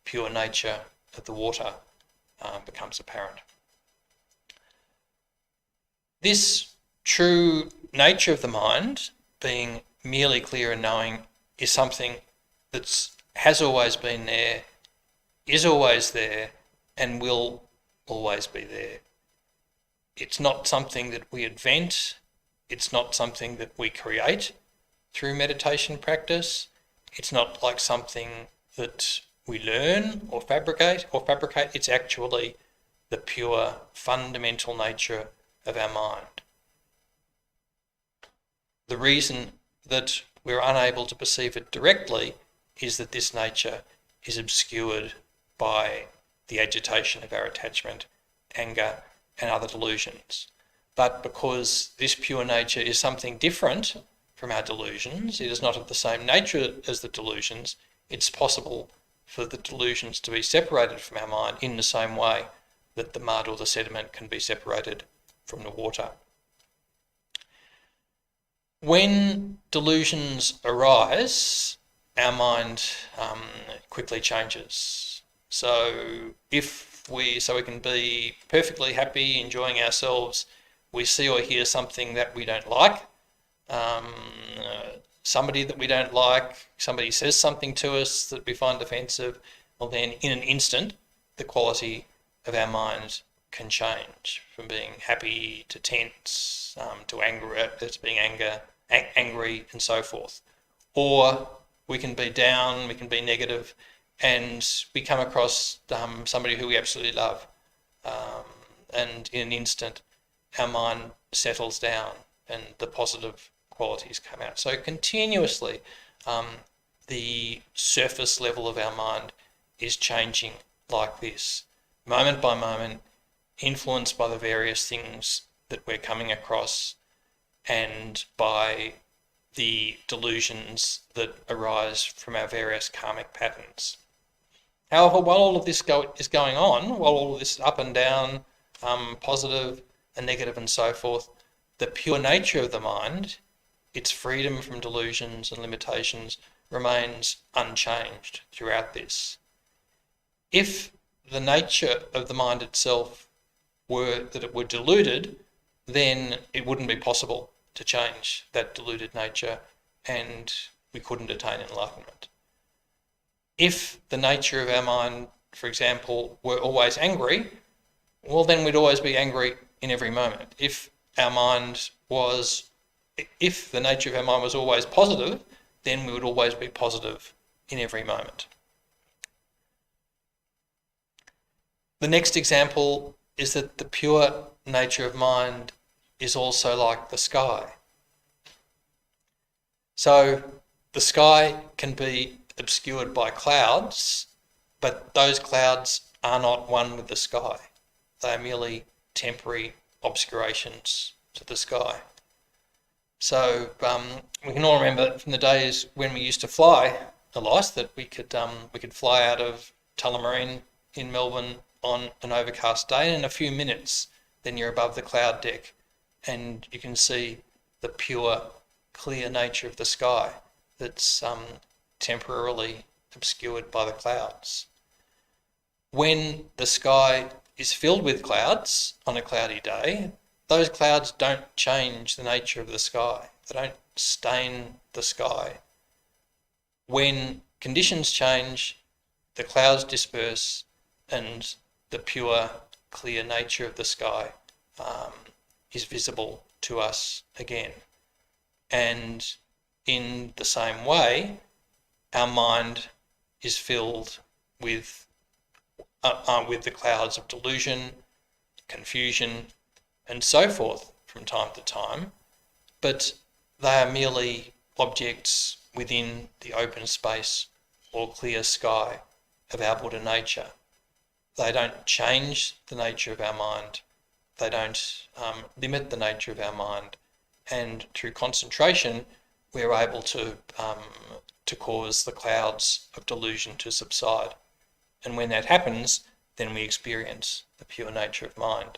pure nature of the water becomes apparent. This true nature of the mind, being merely clear and knowing, is something that has always been there, is always there, and will always be there. It's not something that we invent, it's not something that we create through meditation practice, it's not like something that we learn or fabricate. It's actually the pure fundamental nature of our mind. The reason that we're unable to perceive it directly is that this nature is obscured by the agitation of our attachment, anger, and other delusions. But because this pure nature is something different from our delusions, it is not of the same nature as the delusions, it's possible for the delusions to be separated from our mind in the same way that the mud or the sediment can be separated from the water. When delusions arise, our mind quickly changes. So we can be perfectly happy, enjoying ourselves, we see or hear something that we don't like, somebody that we don't like, somebody says something to us that we find offensive, well then in an instant the quality of our mind can change from being happy to tense, to angry and so forth. Or we can be down, we can be negative, and we come across somebody who we absolutely love, and in an instant our mind settles down and the positive qualities come out. So continuously the surface level of our mind is changing like this, moment by moment, influenced by the various things that we're coming across and by the delusions that arise from our various karmic patterns. However, while all of this is going on, while all of this up and down, positive and negative and so forth, the pure nature of the mind its freedom from delusions and limitations remains unchanged throughout this. If the nature of the mind itself were that it were deluded, then it wouldn't be possible to change that deluded nature and we couldn't attain enlightenment. If the nature of our mind, for example, were always angry, well, then we'd always be angry in every moment. If the nature of our mind was always positive, then we would always be positive in every moment. The next example is that the pure nature of mind is also like the sky. So the sky can be obscured by clouds, but those clouds are not one with the sky. They are merely temporary obscurations to the sky. So we can all remember from the days when we used to fly a lot that we could fly out of Tullamarine in Melbourne on an overcast day, and in a few minutes then you're above the cloud deck and you can see the pure, clear nature of the sky that's temporarily obscured by the clouds. When the sky is filled with clouds on a cloudy day, those clouds don't change the nature of the sky. They don't stain the sky. When conditions change, the clouds disperse and the pure, clear nature of the sky is visible to us again. And in the same way, our mind is filled with the clouds of delusion, confusion, and so forth from time to time, but they are merely objects within the open space or clear sky of our Buddha nature. They don't change the nature of our mind. They don't limit the nature of our mind. And through concentration, we're able to cause the clouds of delusion to subside. And when that happens, then we experience the pure nature of mind.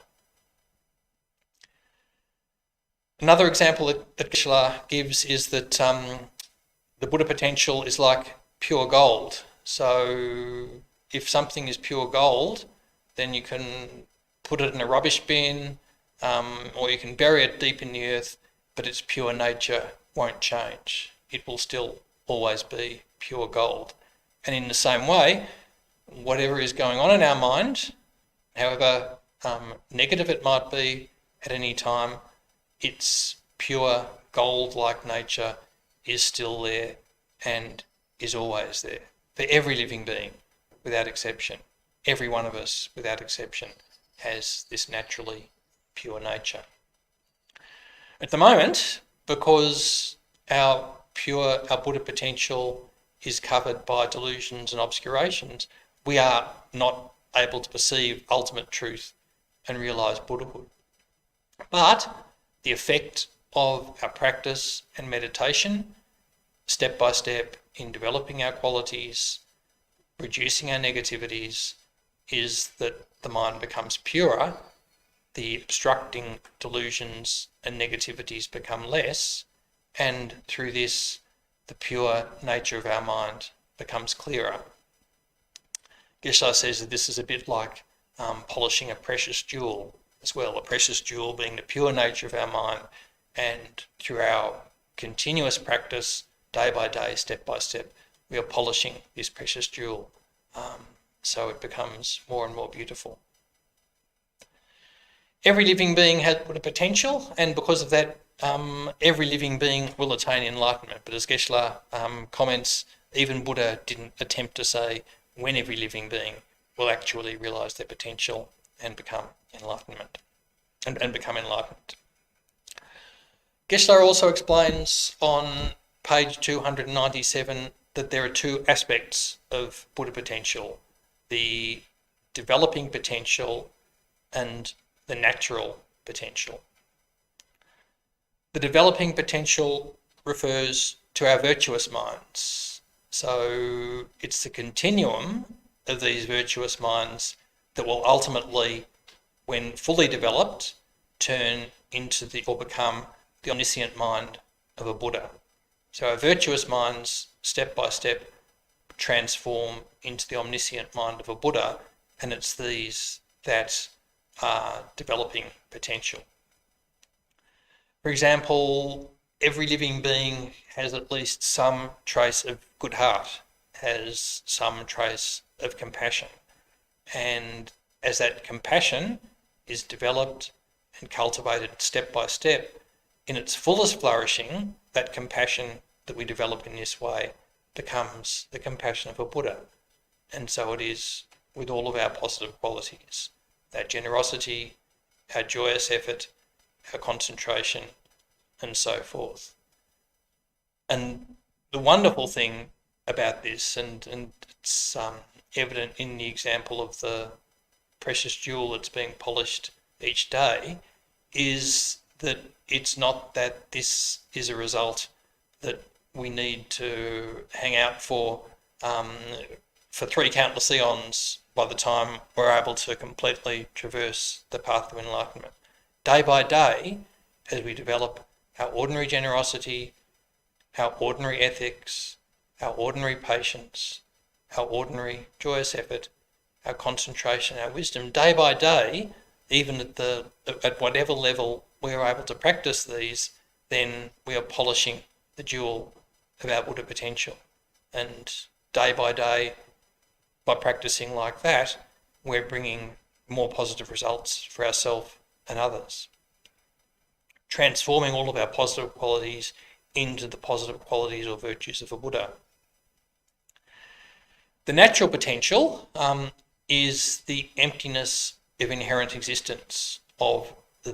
Another example that Geshe gives is that the Buddha potential is like pure gold. So if something is pure gold, then you can put it in a rubbish bin or you can bury it deep in the earth, but its pure nature won't change. It will still always be pure gold. And in the same way, whatever is going on in our mind, however negative it might be at any time, its pure gold-like nature is still there and is always there for every living being without exception. Every one of us without exception has this naturally pure nature. At the moment, because our Buddha potential is covered by delusions and obscurations, we are not able to perceive ultimate truth and realise Buddhahood. But the effect of our practice and meditation, step by step in developing our qualities, reducing our negativities, is that the mind becomes purer, the obstructing delusions and negativities become less, and through this, the pure nature of our mind becomes clearer. Geshe says that this is a bit like polishing a precious jewel as well, a precious jewel being the pure nature of our mind, and through our continuous practice, day by day, step by step, we are polishing this precious jewel so it becomes more and more beautiful. Every living being has Buddha potential, and because of that, every living being will attain enlightenment. But as Geshe comments, even Buddha didn't attempt to say when every living being will actually realise their potential and become enlightenment and become enlightened. Geshe also explains on page 297 that there are two aspects of Buddha potential: the developing potential and the natural potential. The developing potential refers to our virtuous minds. So it's the continuum of these virtuous minds that will ultimately, when fully developed, turn into or become the omniscient mind of a Buddha. So our virtuous minds, step by step, transform into the omniscient mind of a Buddha, and it's these that are developing potential. For example, every living being has at least some trace of good heart, has some trace of compassion. And as that compassion is developed and cultivated step by step, in its fullest flourishing, that compassion that we develop in this way becomes the compassion of a Buddha. And so it is with all of our positive qualities, that generosity, our joyous effort, our concentration, and so forth. And the wonderful thing about this, and it's evident in the example of the precious jewel that's being polished each day, is that it's not that this is a result that we need to hang out for 3 countless eons by the time we're able to completely traverse the path of enlightenment. Day by day, as we develop our ordinary generosity, our ordinary ethics, our ordinary patience, our ordinary joyous effort, our concentration, our wisdom, day by day, even at whatever level we are able to practice these, then we are polishing the jewel of our Buddha potential. And day by day, by practicing like that, we're bringing more positive results for ourselves and others. Transforming all of our positive qualities into the positive qualities or virtues of a Buddha. The natural potential is the emptiness of inherent existence of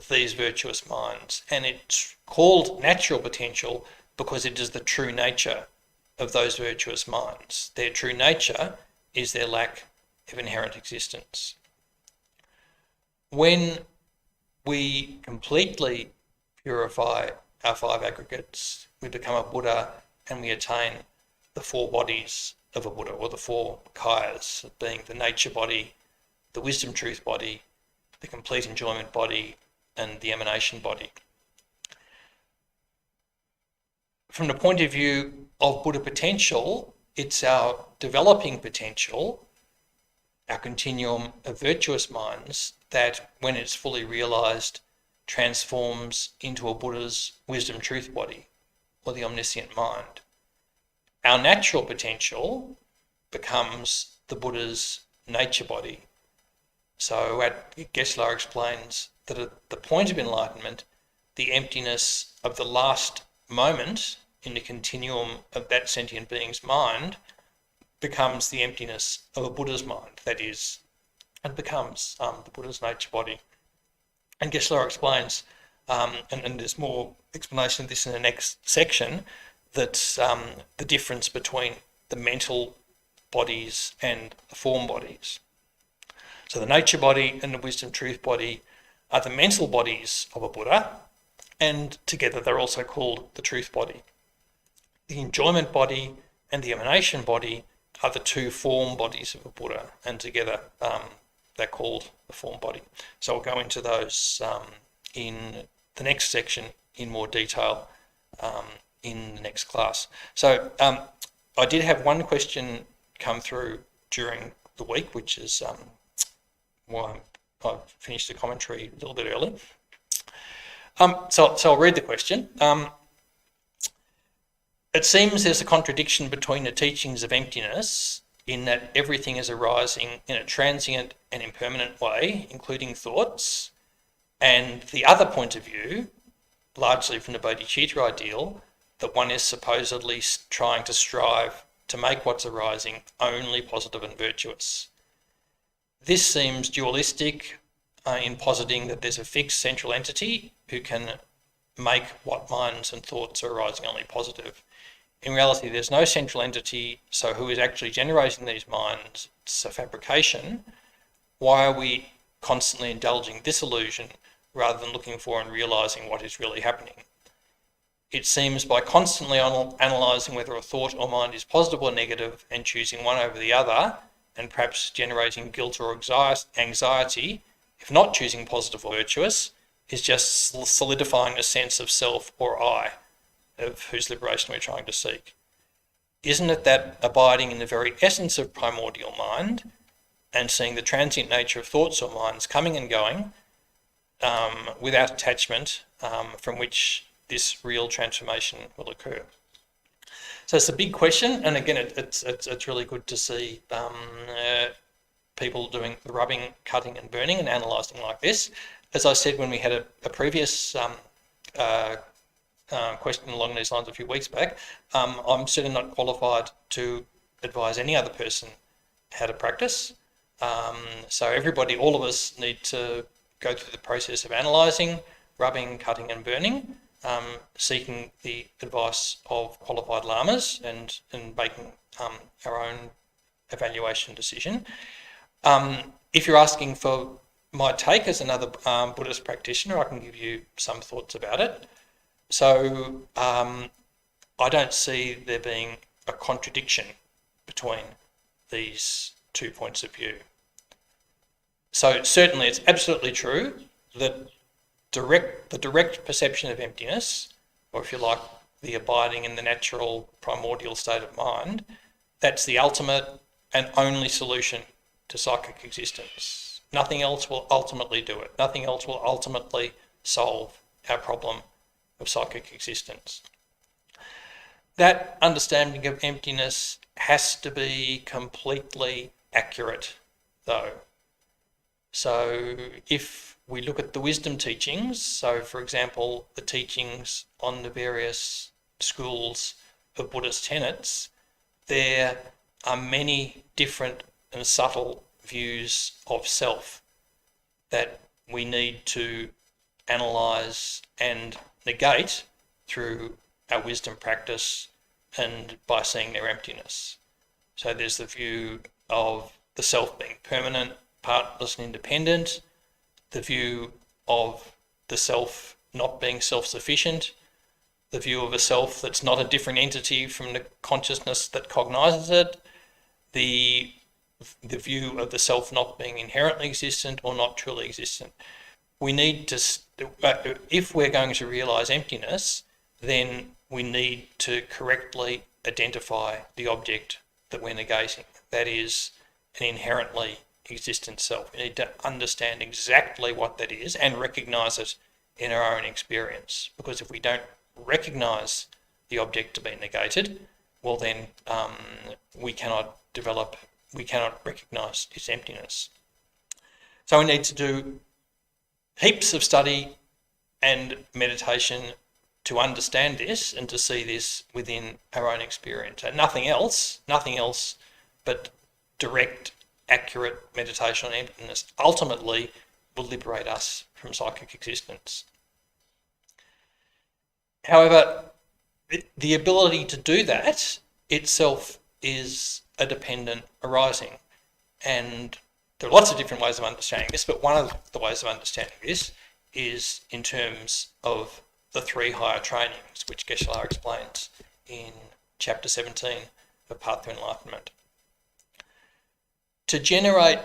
these virtuous minds, and it's called natural potential because it is the true nature of those virtuous minds. Their true nature is their lack of inherent existence. When we completely purify our 5 aggregates, we become a Buddha and we attain the 4 bodies of a Buddha, or the 4 kayas, being the nature body, the wisdom truth body, the complete enjoyment body, and the emanation body. From the point of view of Buddha potential, it's our developing potential, our continuum of virtuous minds, that when it's fully realised, transforms into a Buddha's wisdom truth body, or the omniscient mind. Our natural potential becomes the Buddha's nature body. So Geshe Loden explains that at the point of enlightenment, the emptiness of the last moment in the continuum of that sentient being's mind becomes the emptiness of a Buddha's mind, that is, and becomes the Buddha's nature body. And Geshe Loden explains, and there's more explanation of this in the next section, that the difference between the mental bodies and the form bodies. So the nature body and the wisdom truth body are the mental bodies of a Buddha, and together they're also called the truth body. The enjoyment body and the emanation body are the 2 form bodies of a Buddha, and together they're called the form body. So we'll go into those in the next section in more detail in the next class. So I did have one question come through during the week, which is why I finished the commentary a little bit early. So I'll read the question. It seems there's a contradiction between the teachings of emptiness, in that everything is arising in a transient and impermanent way, including thoughts, and the other point of view, largely from the bodhichitta ideal, that one is supposedly trying to strive to make what's arising only positive and virtuous. This seems dualistic in positing that there's a fixed central entity who can make what minds and thoughts are arising only positive. In reality, there's no central entity, so who is actually generating these minds? It's a fabrication. Why are we constantly indulging this illusion rather than looking for and realising what is really happening? It seems by constantly analysing whether a thought or mind is positive or negative and choosing one over the other, and perhaps generating guilt or anxiety, if not choosing positive or virtuous, is just solidifying a sense of self or I. of whose liberation we're trying to seek? Isn't it that abiding in the very essence of primordial mind and seeing the transient nature of thoughts or minds coming and going without attachment, from which this real transformation will occur? So it's a big question, and again, it's really good to see people doing the rubbing, cutting and burning and analysing like this. As I said when we had a previous question along these lines a few weeks back, I'm certainly not qualified to advise any other person how to practice. So everybody, all of us, need to go through the process of analysing, rubbing, cutting and burning, seeking the advice of qualified lamas and making our own evaluation decision. If you're asking for my take as another Buddhist practitioner, I can give you some thoughts about it. So I don't see there being a contradiction between these 2 points of view. So certainly it's absolutely true that the direct perception of emptiness, or if you like, the abiding in the natural primordial state of mind, that's the ultimate and only solution to psychic existence. Nothing else will ultimately do it. Nothing else will ultimately solve our problem of psychic existence. That understanding of emptiness has to be completely accurate, though. So if we look at the wisdom teachings, so for example, the teachings on the various schools of Buddhist tenets, there are many different and subtle views of self that we need to analyse and negate through our wisdom practice and by seeing their emptiness. So there's the view of the self being permanent, partless and independent, the view of the self not being self-sufficient, the view of a self that's not a different entity from the consciousness that cognizes it, the view of the self not being inherently existent or not truly existent. We need to, if we're going to realise emptiness, then we need to correctly identify the object that we're negating. That is an inherently existent self. We need to understand exactly what that is and recognise it in our own experience. Because if we don't recognise the object to be negated, well then we cannot recognise its emptiness. So we need to do heaps of study and meditation to understand this and to see this within our own experience. And nothing else but direct, accurate meditation on emptiness ultimately will liberate us from psychic existence. However, the ability to do that itself is a dependent arising. And there are lots of different ways of understanding this, but one of the ways of understanding this is in terms of the 3 higher trainings, which Geshe Loden explains in chapter 17 of Path to Enlightenment. To generate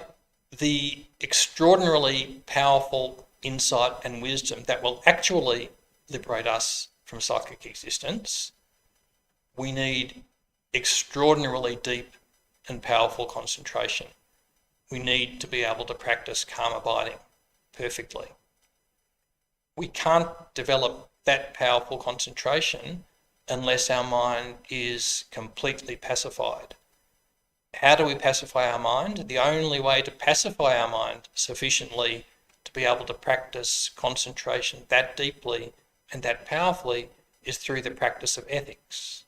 the extraordinarily powerful insight and wisdom that will actually liberate us from psychic existence, we need extraordinarily deep and powerful concentration. We need to be able to practice calm abiding perfectly. We can't develop that powerful concentration unless our mind is completely pacified. How do we pacify our mind? The only way to pacify our mind sufficiently to be able to practice concentration that deeply and that powerfully is through the practice of ethics.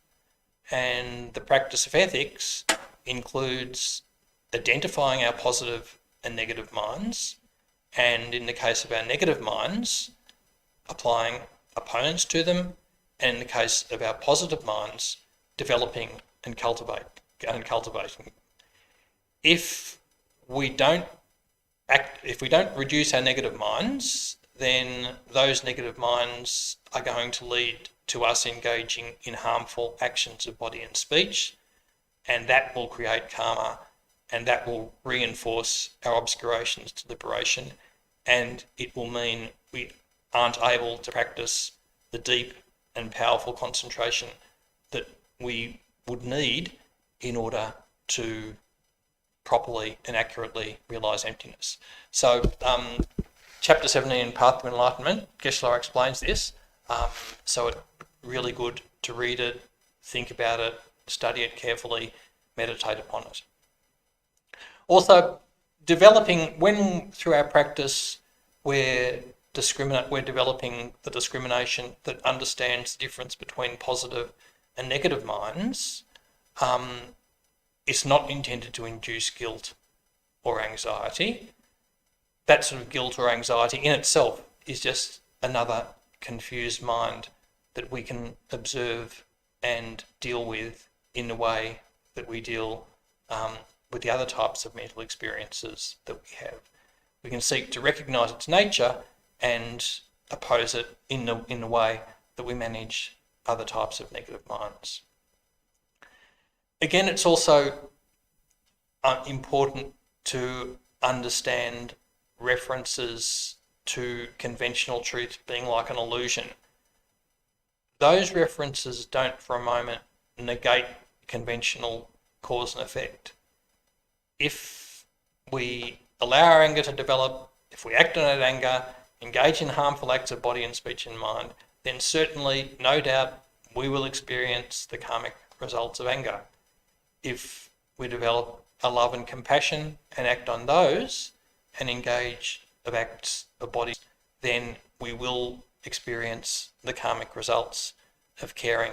And the practice of ethics includes identifying our positive and negative minds, and in the case of our negative minds, applying opponents to them, and in the case of our positive minds, developing and cultivating. If we don't reduce our negative minds, then those negative minds are going to lead to us engaging in harmful actions of body and speech, and that will create karma, and that will reinforce our obscurations to liberation, and it will mean we aren't able to practice the deep and powerful concentration that we would need in order to properly and accurately realise emptiness. So chapter 17 in Path to Enlightenment, Geshe Loden explains this. So it's really good to read it, think about it, study it carefully, meditate upon it. Also, developing, when through our practice we're developing the discrimination that understands the difference between positive and negative minds, it's not intended to induce guilt or anxiety. That sort of guilt or anxiety in itself is just another confused mind that we can observe and deal with in the way that we deal with the other types of mental experiences that we have. We can seek to recognise its nature and oppose it in the way that we manage other types of negative minds. Again, it's also important to understand references to conventional truth being like an illusion. Those references don't for a moment negate conventional cause and effect. If we allow our anger to develop, if we act on that anger, engage in harmful acts of body and speech and mind, then certainly, no doubt, we will experience the karmic results of anger. If we develop a love and compassion and act on those and engage of acts of body, then we will experience the karmic results of caring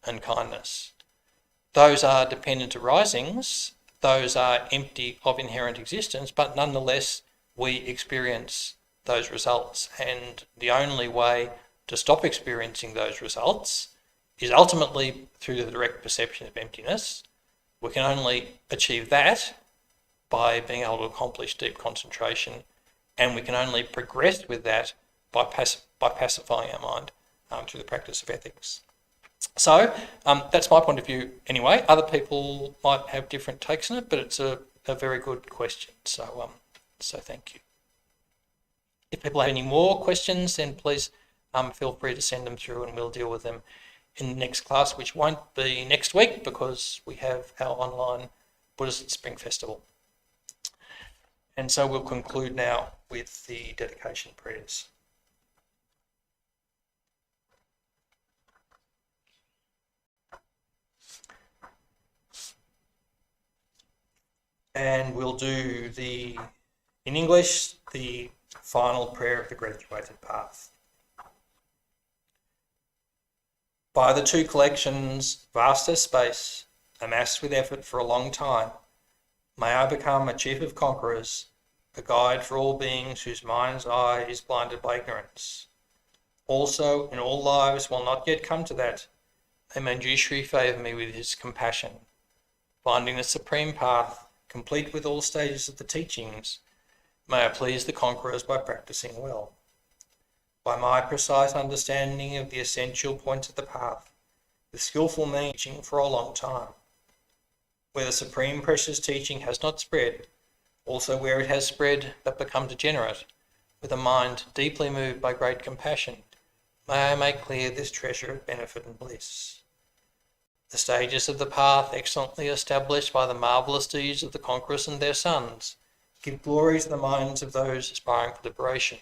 and kindness. Those are dependent arisings, those are empty of inherent existence, but nonetheless we experience those results, and the only way to stop experiencing those results is ultimately through the direct perception of emptiness. We can only achieve that by being able to accomplish deep concentration, and we can only progress with that by pacifying our mind through the practice of ethics. So that's my point of view anyway. Other people might have different takes on it, but it's a very good question. So thank you. If people have any more questions, then please feel free to send them through and we'll deal with them in the next class, which won't be next week because we have our online Buddhist Spring Festival. And so we'll conclude now with the dedication prayers. And we'll do in English, the final prayer of the graduated path. By the two collections, vast as space, amassed with effort for a long time, may I become a chief of conquerors, a guide for all beings whose mind's eye is blinded by ignorance. Also, in all lives while not yet come to that, may Manjushri favour me with his compassion, finding the supreme path, complete with all stages of the teachings. May I please the conquerors by practising well. By my precise understanding of the essential points of the path, with skillful means teaching for a long time. Where the supreme precious teaching has not spread, also where it has spread but become degenerate, with a mind deeply moved by great compassion, may I make clear this treasure of benefit and bliss. The stages of the path excellently established by the marvellous deeds of the conquerors and their sons give glory to the minds of those aspiring for liberation.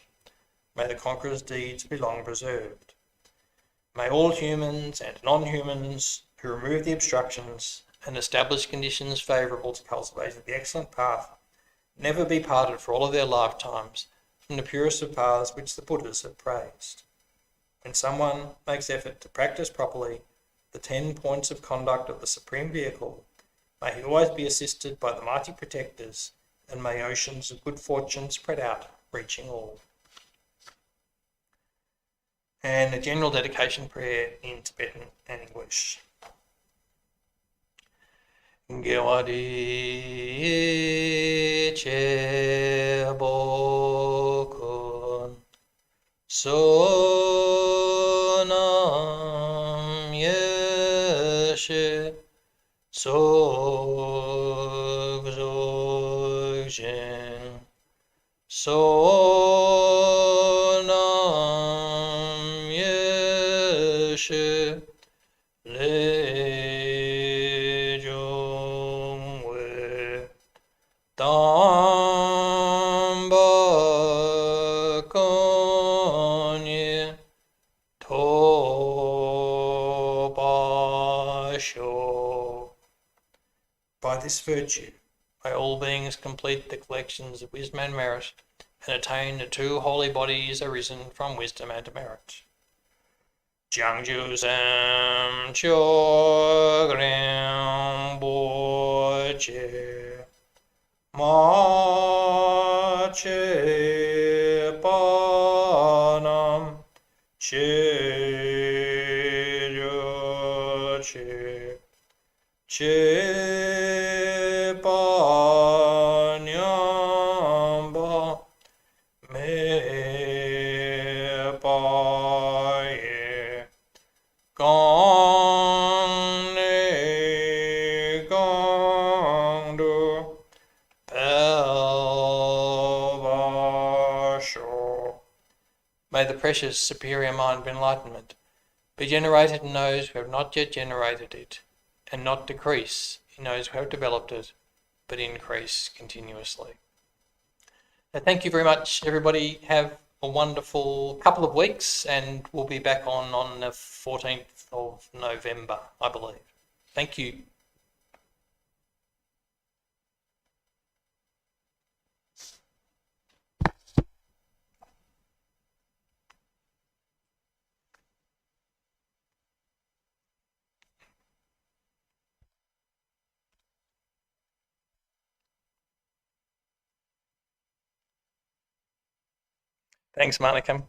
May the conquerors' deeds be long preserved. May all humans and non-humans who remove the obstructions and establish conditions favourable to cultivating the excellent path never be parted for all of their lifetimes from the purest of paths which the Buddhas have praised. When someone makes effort to practice properly the 10 points of conduct of the Supreme Vehicle, may he always be assisted by the mighty protectors, and may oceans of good fortune spread out, reaching all. And a general dedication prayer in Tibetan and English. Gewadi che bokun sonam yeshe sog zog jen sonam yeshe sure. By this virtue, may all beings complete the collections of wisdom and merit, and attain the two holy bodies arisen from wisdom and merit. Jiangju Sam Chö Gram Bo Che Ma Che Pa Nam Che Ryo Che Che Pa Nyam Ba Me Pa Ye Gong Ne Gong Du Pel Va Sho. May the precious superior mind of enlightenment be generated in those who have not yet generated it, and not decrease in those who have developed it, but increase continuously. Now, thank you very much, everybody. Have a wonderful couple of weeks, and we'll be back on the 14th of November, I believe. Thank you. Thanks, Monica.